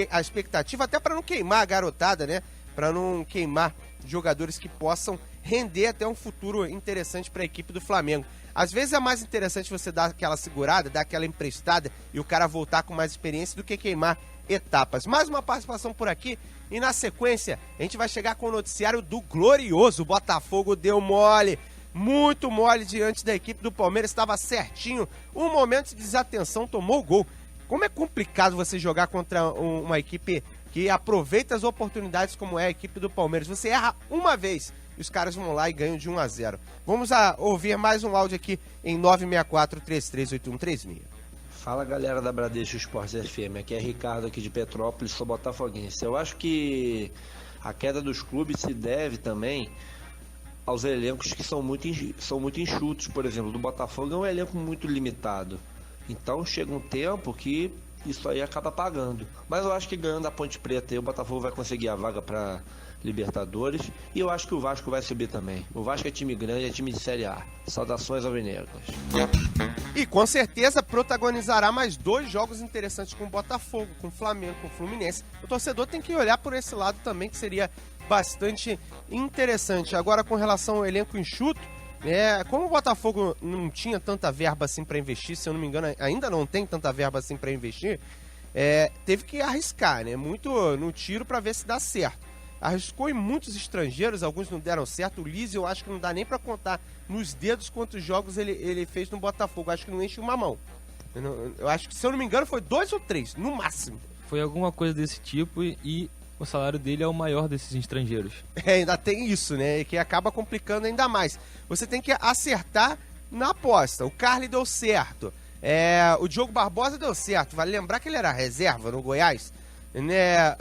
à expectativa, até para não queimar a garotada, né? Para não queimar jogadores que possam render até um futuro interessante para a equipe do Flamengo. Às vezes é mais interessante você dar aquela segurada, dar aquela emprestada e o cara voltar com mais experiência do que queimar etapas. Mais uma participação por aqui e na sequência a gente vai chegar com o noticiário do glorioso. O Botafogo deu mole, muito mole diante da equipe do Palmeiras, estava certinho. Um momento de desatenção, tomou o gol. Como é complicado você jogar contra uma equipe que aproveita as oportunidades como é a equipe do Palmeiras. Você erra uma vez e os caras vão lá e ganham de 1-0. Vamos ouvir mais um áudio aqui em 964-338136. Fala, galera da Bradesco Esportes FM, aqui é Ricardo aqui de Petrópolis, sou botafoguense. Eu acho que a queda dos clubes se deve também aos elencos que são muito enxutos. Por exemplo, do Botafogo é um elenco muito limitado, então chega um tempo que isso aí acaba pagando. Mas eu acho que ganhando a Ponte Preta aí, o Botafogo vai conseguir a vaga para Libertadores, e eu acho que o Vasco vai subir também. O Vasco é time grande, é time de Série A. Saudações alvinegras. E com certeza protagonizará mais 2 jogos interessantes com o Botafogo, com o Flamengo, com o Fluminense. O torcedor tem que olhar por esse lado também, que seria bastante interessante. Agora, com relação ao elenco enxuto, como o Botafogo não tinha tanta verba assim para investir, se eu não me engano, ainda não tem tanta verba assim para investir, teve que arriscar, né? Muito no tiro para ver se dá certo. Arriscou em muitos estrangeiros, alguns não deram certo. O Liz, eu acho que não dá nem pra contar nos dedos quantos jogos ele fez no Botafogo. Acho que não enche uma mão. Eu acho que, se eu não me engano, foi 2 ou 3, no máximo. Foi alguma coisa desse tipo e o salário dele é o maior desses estrangeiros. Ainda tem isso, né? Que acaba complicando ainda mais. Você tem que acertar na aposta. O Carly deu certo. O Diogo Barbosa deu certo. Vale lembrar que ele era reserva no Goiás.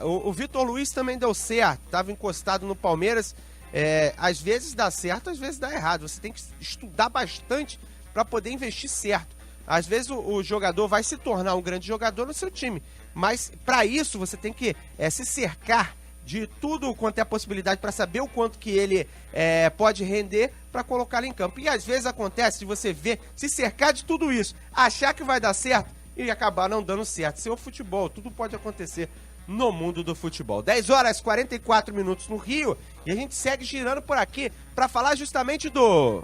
O Vitor Luiz também deu certo, estava encostado no Palmeiras. Às vezes dá certo, às vezes dá errado. Você tem que estudar bastante para poder investir certo. Às vezes o jogador vai se tornar um grande jogador no seu time, mas para isso você tem que se cercar de tudo quanto é possibilidade para saber o quanto que ele pode render para colocá-lo em campo. E às vezes acontece de você ver, se cercar de tudo isso, achar que vai dar certo e acabar não dando certo. Seu futebol, tudo pode acontecer no mundo do futebol. 10h44 no Rio, e a gente segue girando por aqui para falar justamente do...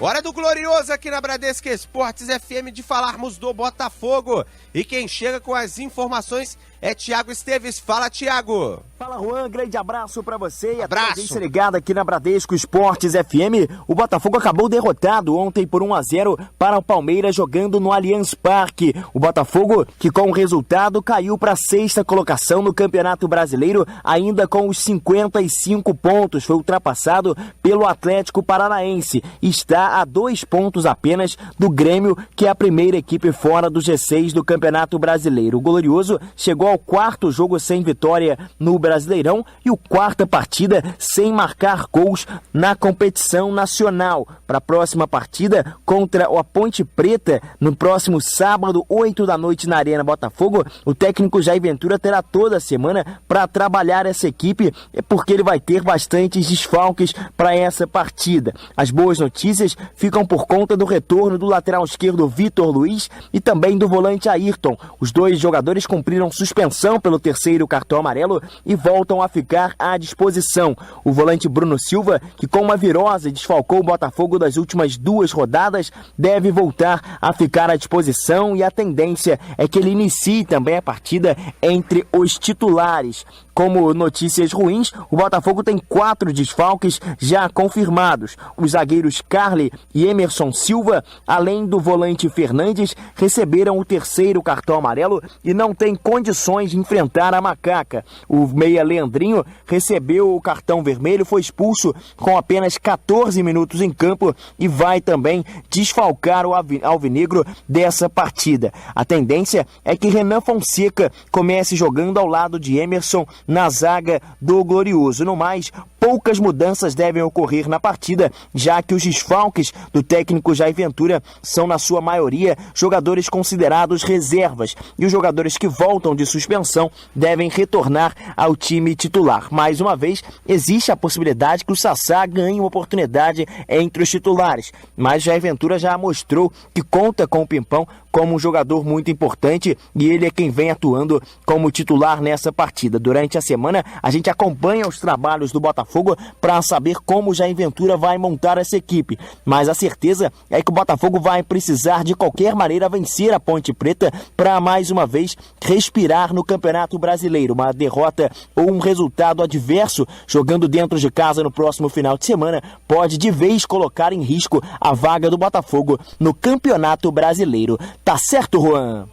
Hora do glorioso aqui na Bradesco Esportes FM de falarmos do Botafogo. E quem chega com as informações é Thiago Esteves. Fala, Thiago. Fala, Juan. Grande abraço pra você e a toda a gente ligada aqui na Bradesco Esportes FM. O Botafogo acabou derrotado ontem por 1-0 para o Palmeiras jogando no Allianz Parque. O Botafogo, que com o resultado caiu para a 6ª colocação no Campeonato Brasileiro, ainda com os 55 pontos. Foi ultrapassado pelo Atlético Paranaense. Está a 2 pontos apenas do Grêmio, que é a primeira equipe fora do G6 do Campeonato Brasileiro. O Glorioso chegou ao 4º jogo sem vitória no Brasileirão e o 4ª partida sem marcar gols na competição nacional. Para a próxima partida contra a Ponte Preta, no próximo sábado, 8 da noite na Arena Botafogo, o técnico Jair Ventura terá toda a semana para trabalhar essa equipe, porque ele vai ter bastantes desfalques para essa partida. As boas notícias ficam por conta do retorno do lateral esquerdo Vitor Luiz e também do volante Ayrton. Os dois jogadores cumpriram suspensão pelo 3º cartão amarelo e voltam a ficar à disposição. O volante Bruno Silva, que com uma virose desfalcou o Botafogo das últimas 2 rodadas, deve voltar a ficar à disposição e a tendência é que ele inicie também a partida entre os titulares. Como notícias ruins, o Botafogo tem 4 desfalques já confirmados. Os zagueiros Carly e Emerson Silva, além do volante Fernandes, receberam o 3º cartão amarelo e não tem condições de enfrentar a Macaca. O meia Leandrinho recebeu o cartão vermelho, foi expulso com apenas 14 minutos em campo e vai também desfalcar o alvinegro dessa partida. A tendência é que Renan Fonseca comece jogando ao lado de Emerson na zaga do Glorioso. No mais, poucas mudanças devem ocorrer na partida, já que os desfalques do técnico Jair Ventura são, na sua maioria, jogadores considerados reservas, e os jogadores que voltam de suspensão devem retornar ao time titular. Mais uma vez, existe a possibilidade que o Sassá ganhe uma oportunidade entre os titulares, mas Jair Ventura já mostrou que conta com o Pimpão como um jogador muito importante e ele é quem vem atuando como titular nessa partida. Durante a semana, a gente acompanha os trabalhos do Botafogo para saber como o Jair Ventura vai montar essa equipe, mas a certeza é que o Botafogo vai precisar de qualquer maneira vencer a Ponte Preta para mais uma vez respirar no Campeonato Brasileiro. Uma derrota ou um resultado adverso jogando dentro de casa no próximo final de semana pode de vez colocar em risco a vaga do Botafogo no Campeonato Brasileiro. Tá certo, Juan?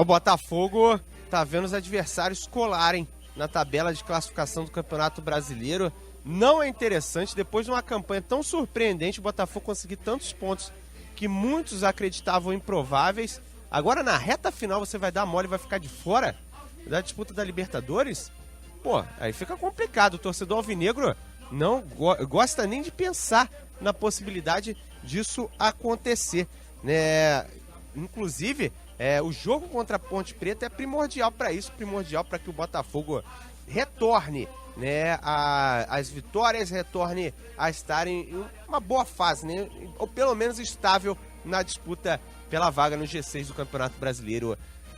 O Botafogo tá vendo os adversários colarem na tabela de classificação do Campeonato Brasileiro. Não é interessante, depois de uma campanha tão surpreendente, o Botafogo conseguir tantos pontos que muitos acreditavam improváveis. Agora, na reta final, você vai dar mole e vai ficar de fora da disputa da Libertadores? Pô, aí fica complicado. O torcedor alvinegro não gosta nem de pensar na possibilidade disso acontecer, né? Inclusive, o jogo contra a Ponte Preta é primordial para isso, primordial para que o Botafogo retorne, né, as vitórias, retorne a estar em uma boa fase, né, ou pelo menos estável na disputa pela vaga no G6 do Campeonato Brasileiro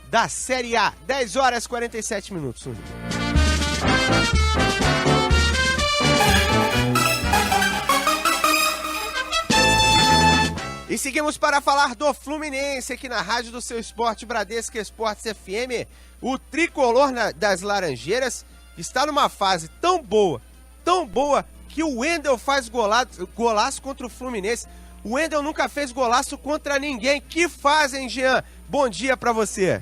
da Série A. 10 horas e 47 minutos. E seguimos para falar do Fluminense aqui na Rádio do Seu Esporte, Bradesco Esportes FM. O tricolor das Laranjeiras está numa fase tão boa, que o Wendel faz golaço contra o Fluminense. O Wendel nunca fez golaço contra ninguém. Que fazem, Jean? Bom dia para você.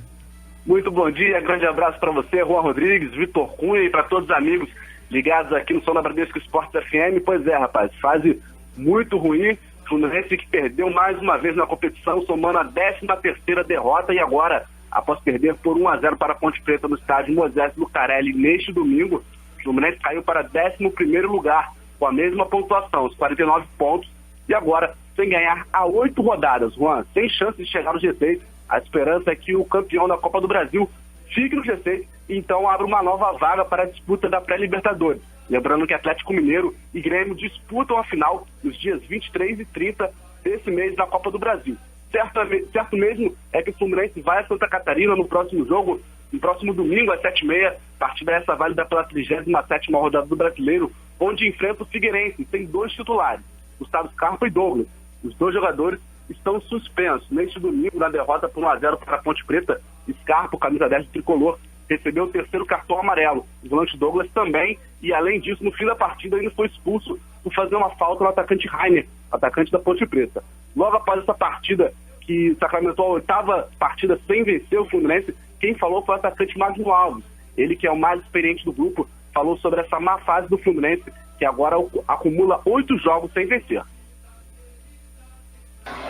Muito bom dia, grande abraço para você, Juan Rodrigues, Vitor Cunha e para todos os amigos ligados aqui no som da Bradesco Esportes FM. Pois é, rapaz, fase muito ruim. Fluminense que perdeu mais uma vez na competição, somando a 13ª derrota e agora, após perder por 1-0 para a Ponte Preta no estádio Moisés Lucarelli neste domingo, o Fluminense caiu para 11º lugar, com a mesma pontuação, os 49 pontos, e agora sem ganhar há 8 rodadas, Juan, sem chance de chegar no G6. A esperança é que o campeão da Copa do Brasil fique no G6 e então abra uma nova vaga para a disputa da pré-Libertadores. Lembrando que Atlético Mineiro e Grêmio disputam a final nos dias 23 e 30 desse mês na Copa do Brasil. Certo mesmo é que o Fluminense vai a Santa Catarina no próximo jogo, no próximo domingo às 7h30, partida essa válida pela 37ª rodada do Brasileiro, onde enfrenta o Figueirense, tem 2 titulares, Gustavo Scarpa e Douglas. Os 2 jogadores estão suspensos. Neste domingo, na derrota por 1-0 para a Ponte Preta, Scarpa, camisa 10 do tricolor, recebeu o 3º cartão amarelo. O volante Douglas também, e além disso, no fim da partida, ele foi expulso por fazer uma falta no atacante Rainer, atacante da Ponte Preta. Logo após essa partida, que sacramentou a 8ª partida sem vencer o Fluminense, quem falou foi o atacante Magno Alves. Ele, que é o mais experiente do grupo, falou sobre essa má fase do Fluminense, que agora acumula 8 jogos sem vencer.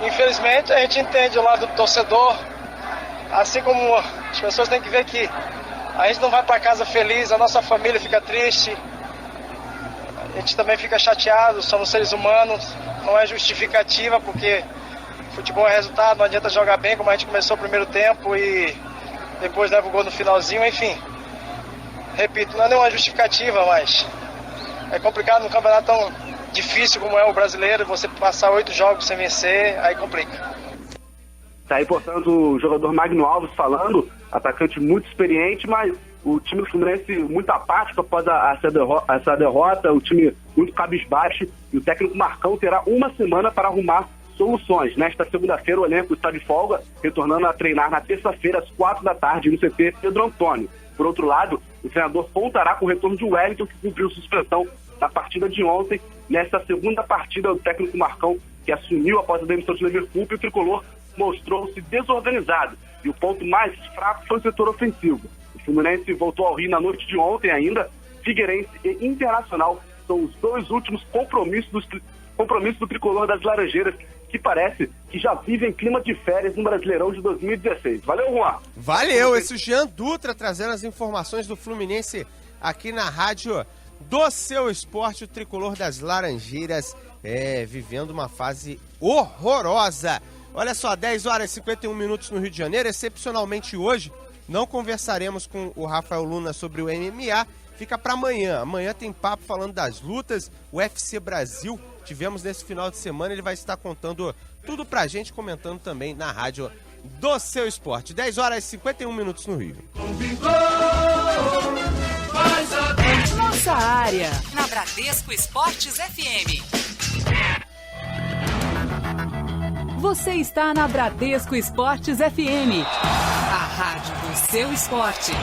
Infelizmente, a gente entende o lado do torcedor, assim como as pessoas têm que ver que a gente não vai para casa feliz, a nossa família fica triste, a gente também fica chateado, somos seres humanos, não é justificativa, porque futebol é resultado, não adianta jogar bem como a gente começou o primeiro tempo e depois leva o gol no finalzinho, enfim. Repito, não é nenhuma justificativa, mas é complicado num campeonato tão difícil como é o brasileiro, você passar 8 jogos sem vencer, aí complica. Tá aí, portanto, o jogador Magno Alves falando, atacante muito experiente, mas o time do Fluminense muito apático após essa derrota, o time muito cabisbaixo, e o técnico Marcão terá uma semana para arrumar soluções. Nesta segunda-feira, o elenco está de folga, retornando a treinar na terça-feira, às 4 da tarde, no CT Pedro Antônio. Por outro lado, o treinador contará com o retorno de Wellington, que cumpriu suspensão na partida de ontem. Nesta segunda partida, o técnico Marcão, que assumiu após a demissão de Liverpool, e o tricolor mostrou-se desorganizado. E o ponto mais fraco foi o setor ofensivo. O Fluminense voltou ao Rio na noite de ontem ainda. Figueirense e Internacional são os 2 últimos compromissos do tricolor das Laranjeiras, que parece que já vivem clima de férias no Brasileirão de 2016. Valeu, Juan! Valeu! Esse Jean Dutra trazendo as informações do Fluminense aqui na rádio do Seu Esporte, o tricolor das Laranjeiras vivendo uma fase horrorosa. Olha só, 10 horas e 51 minutos no Rio de Janeiro. Excepcionalmente hoje, não conversaremos com o Rafael Luna sobre o MMA. Fica para amanhã. Amanhã tem papo falando das lutas. O UFC Brasil tivemos nesse final de semana. Ele vai estar contando tudo pra gente, comentando também na rádio do Seu Esporte. 10 horas e 51 minutos no Rio. Nossa área, na Bradesco Esportes FM. Você está na Bradesco Esportes FM. A rádio do seu esporte.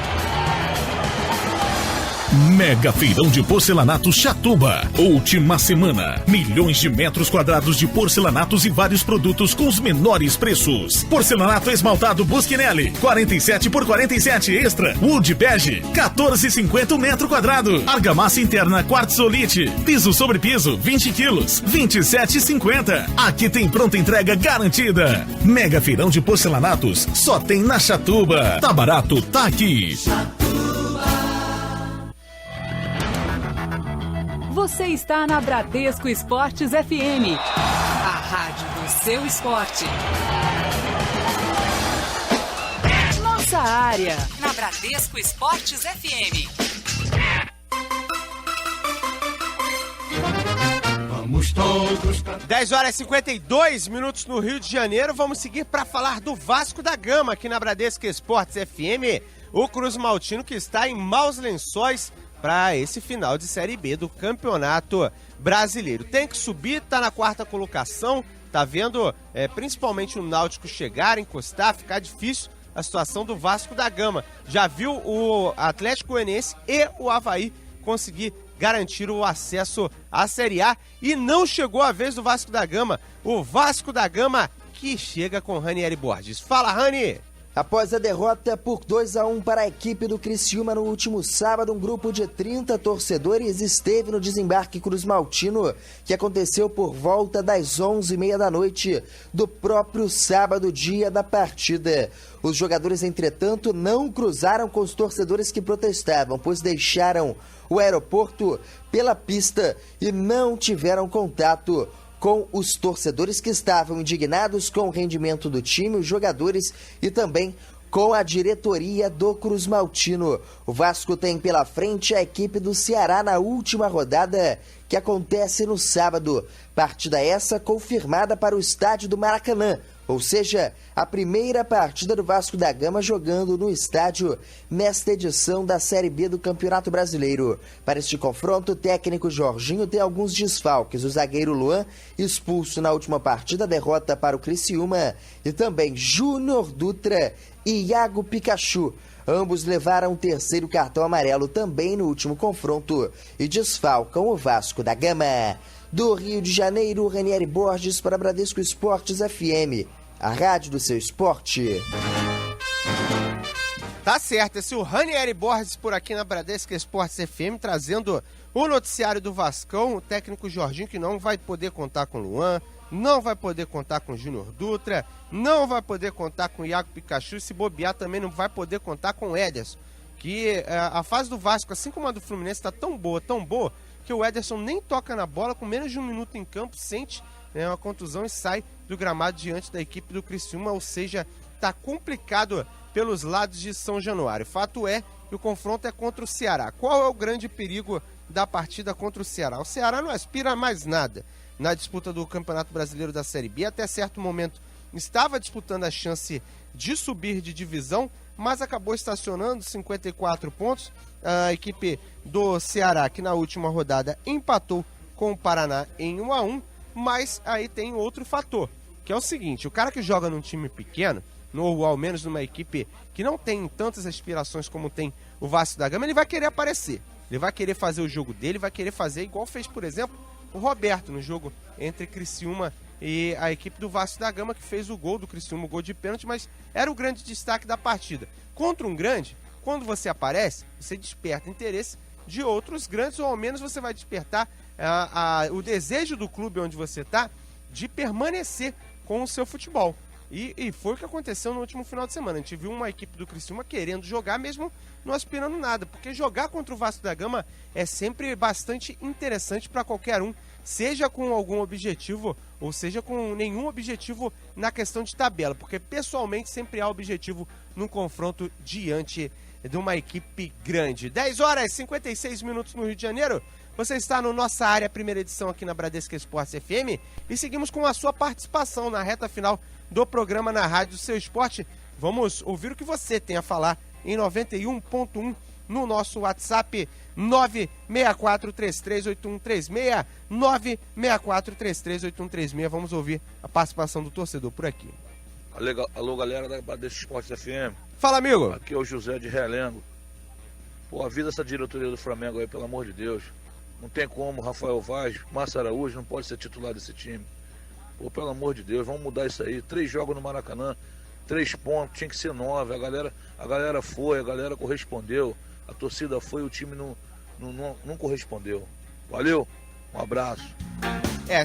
Mega Feirão de Porcelanatos Chatuba. Última semana. Milhões de metros quadrados de porcelanatos e vários produtos com os menores preços. Porcelanato esmaltado Buschinelli, 47 por 47 extra. Wood Bege, 14,50 metro quadrado. Argamassa interna Quartzolite. Piso sobre piso, 20 quilos, 27,50. Aqui tem pronta entrega garantida. Mega Feirão de Porcelanatos só tem na Chatuba. Tá barato, tá aqui. Você está na Bradesco Esportes FM. A rádio do seu esporte. Nossa área, na Bradesco Esportes FM. Vamos todos pra... 10 horas e 52 minutos no Rio de Janeiro. Vamos seguir para falar do Vasco da Gama aqui na Bradesco Esportes FM. O Cruz Maltino, que está em maus lençóis para esse final de Série B do Campeonato Brasileiro. Tem que subir, tá na 4ª colocação, tá vendo principalmente o Náutico chegar, encostar, ficar difícil a situação do Vasco da Gama. Já viu o Atlético Goianiense e o Avaí conseguir garantir o acesso à Série A, e não chegou a vez do Vasco da Gama. O Vasco da Gama que chega com Ranieri Borges. Fala, Rani! Após a derrota por 2-1 para a equipe do Criciúma no último sábado, um grupo de 30 torcedores esteve no desembarque Cruz Maltino, que aconteceu por volta das 11h30 da noite do próprio sábado, dia da partida. Os jogadores, entretanto, não cruzaram com os torcedores que protestavam, pois deixaram o aeroporto pela pista e não tiveram contato com os torcedores que estavam indignados com o rendimento do time, os jogadores e também com a diretoria do Cruz Maltino. O Vasco tem pela frente a equipe do Ceará na última rodada, que acontece no sábado. Partida essa confirmada para o estádio do Maracanã, ou seja, a primeira partida do Vasco da Gama jogando no estádio nesta edição da Série B do Campeonato Brasileiro. Para este confronto, o técnico Jorginho tem alguns desfalques. O zagueiro Luan, expulso na última partida, derrota para o Criciúma, e também Júnior Dutra e Iago Pikachu. Ambos levaram o 3º cartão amarelo também no último confronto e desfalcam o Vasco da Gama. Do Rio de Janeiro, Ranieri Borges para Bradesco Esportes FM, a rádio do seu esporte. Tá certo, esse é o Ranieri Borges por aqui na Bradesco Esportes FM, trazendo o noticiário do Vascão, o técnico Jorginho, que não vai poder contar com o Luan, não vai poder contar com o Júnior Dutra, não vai poder contar com o Iago Pikachu, se bobear também não vai poder contar com o Ederson, que a fase do Vasco, assim como a do Fluminense, está tão boa, que o Ederson nem toca na bola, com menos de 1 minuto em campo, sente uma contusão e sai do gramado diante da equipe do Criciúma, ou seja, está complicado pelos lados de São Januário. Fato é que o confronto é contra o Ceará. Qual é o grande perigo da partida contra o Ceará? O Ceará não aspira a mais nada na disputa do Campeonato Brasileiro da Série B. Até certo momento estava disputando a chance de subir de divisão, mas acabou estacionando 54 pontos. A equipe do Ceará, que na última rodada empatou com o Paraná em 1-1, mas aí tem outro fator, que é o seguinte: o cara que joga num time pequeno, ou ao menos numa equipe que não tem tantas aspirações como tem o Vasco da Gama, ele vai querer aparecer, ele vai querer fazer o jogo dele, vai querer fazer igual fez, por exemplo, o Roberto no jogo entre Criciúma e a equipe do Vasco da Gama, que fez o gol do Criciúma, o gol de pênalti, mas era o grande destaque da partida. Contra um grande, quando você aparece, você desperta interesse de outros grandes, ou ao menos você vai despertar o desejo do clube onde você está de permanecer com o seu futebol. E foi o que aconteceu no último final de semana. A gente viu uma equipe do Criciúma querendo jogar, mesmo não aspirando nada, porque jogar contra o Vasco da Gama é sempre bastante interessante para qualquer um, seja com algum objetivo ou seja com nenhum objetivo na questão de tabela, porque pessoalmente sempre há objetivo no confronto diante de uma equipe grande. 10h56 no Rio de Janeiro. Você está no Nossa Área, primeira edição aqui na Bradesco Esportes FM, e seguimos com a sua participação na reta final do programa na Rádio Seu Esporte. Vamos ouvir o que você tem a falar em 91.1 no nosso WhatsApp 964338136, 964338136. Vamos ouvir a participação do torcedor por aqui. Alô, galera da Bradesco Esportes FM. Fala, amigo. Aqui é o José de Realengo. Pô, avisa essa diretoria do Flamengo aí, pelo amor de Deus. Não tem como, Rafael Vaz, Márcio Araújo não pode ser titular desse time. Pô, pelo amor de Deus, vamos mudar isso aí. 3 jogos no Maracanã, 3 pontos, tinha que ser 9. A galera foi, a galera correspondeu. A torcida foi, o time não correspondeu. Valeu, um abraço.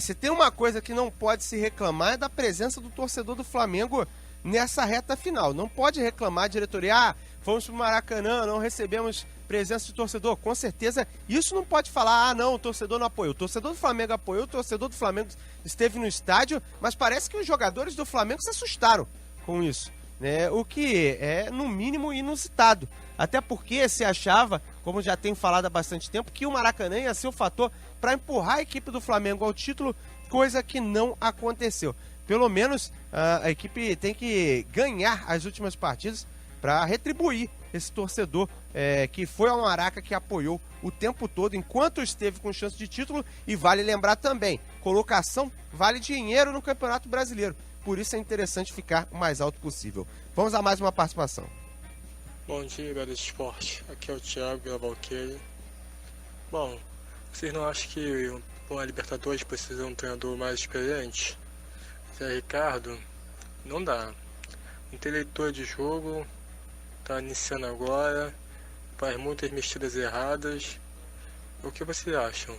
Se tem uma coisa que não pode se reclamar é da presença do torcedor do Flamengo nessa reta final. Não pode reclamar a diretoria, fomos pro Maracanã, não recebemos presença de torcedor. Com certeza, isso não pode falar, não, o torcedor não apoiou. O torcedor do Flamengo apoiou, o torcedor do Flamengo esteve no estádio, mas parece que os jogadores do Flamengo se assustaram com isso, né? O que é, no mínimo, inusitado. Até porque se achava, como já tenho falado há bastante tempo, que o Maracanã ia ser o fator para empurrar a equipe do Flamengo ao título, coisa que não aconteceu. Pelo menos a equipe tem que ganhar as últimas partidas para retribuir esse torcedor que foi ao Maraca, que apoiou o tempo todo enquanto esteve com chance de título. E vale lembrar também, colocação vale dinheiro no Campeonato Brasileiro, por isso é interessante ficar o mais alto possível. Vamos a mais uma participação. Bom dia, galera do esporte, aqui é o Thiago Vila Valqueire. Bom, vocês não acham que a Libertadores precisa de um treinador mais experiente? Zé Ricardo, não dá. Intelector de jogo, tá iniciando agora, faz muitas mexidas erradas. O que vocês acham?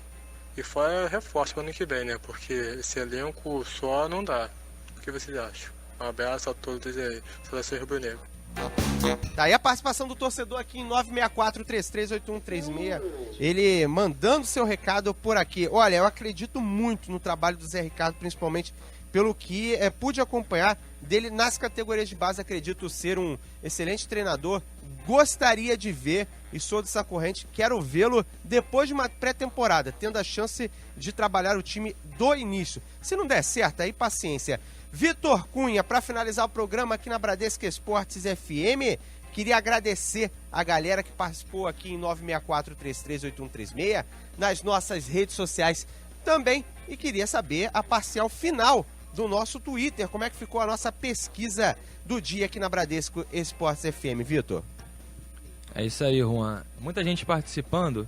E fora reforço para o ano que vem, né? Porque esse elenco só não dá. O que vocês acham? Um abraço a todos aí. Saudações rubro-negro. Daí a participação do torcedor aqui em 964338136, ele mandando seu recado por aqui. Olha, eu acredito muito no trabalho do Zé Ricardo, principalmente pelo que pude acompanhar dele nas categorias de base. Acredito ser um excelente treinador, gostaria de ver, e sou dessa corrente, quero vê-lo depois de uma pré-temporada, tendo a chance de trabalhar o time do início. Se não der certo, aí paciência. Vitor Cunha, para finalizar o programa aqui na Bradesco Esportes FM, queria agradecer a galera que participou aqui em 964338136, nas nossas redes sociais também, e queria saber a parcial final do nosso Twitter, como é que ficou a nossa pesquisa do dia aqui na Bradesco Esportes FM, Vitor? É isso aí, Juan. Muita gente participando.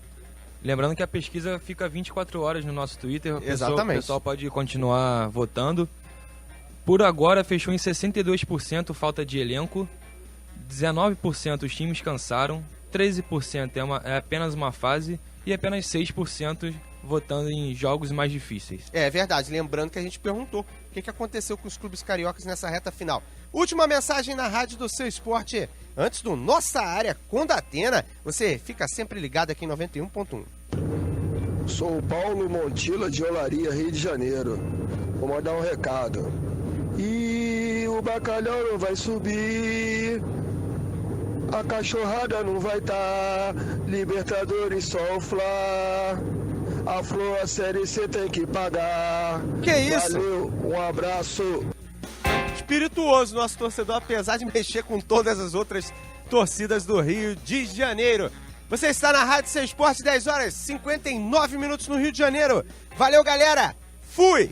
Lembrando que a pesquisa fica 24 horas no nosso Twitter. Exatamente. O pessoal pode continuar votando. Por agora, fechou em 62% falta de elenco, 19% os times cansaram, 13% é apenas uma fase e apenas 6% votando em jogos mais difíceis. É verdade, lembrando que a gente perguntou o que aconteceu com os clubes cariocas nessa reta final. Última mensagem na rádio do Seu Esporte, antes do Nossa Área com Datena. Você fica sempre ligado aqui em 91.1. Sou o Paulo Montila de Olaria, Rio de Janeiro. Vou mandar um recado. E o bacalhau não vai subir, a cachorrada não vai tá, Libertadores só o Fla, a Flor, a Série C tem que pagar. Que isso? Valeu, um abraço. Espirituoso nosso torcedor, apesar de mexer com todas as outras torcidas do Rio de Janeiro. Você está na Rádio Seu Esporte, 10 horas 59 minutos no Rio de Janeiro. Valeu, galera. Fui!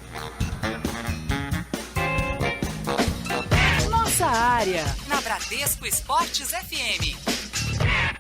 Nossa Área, na Bradesco Esportes FM.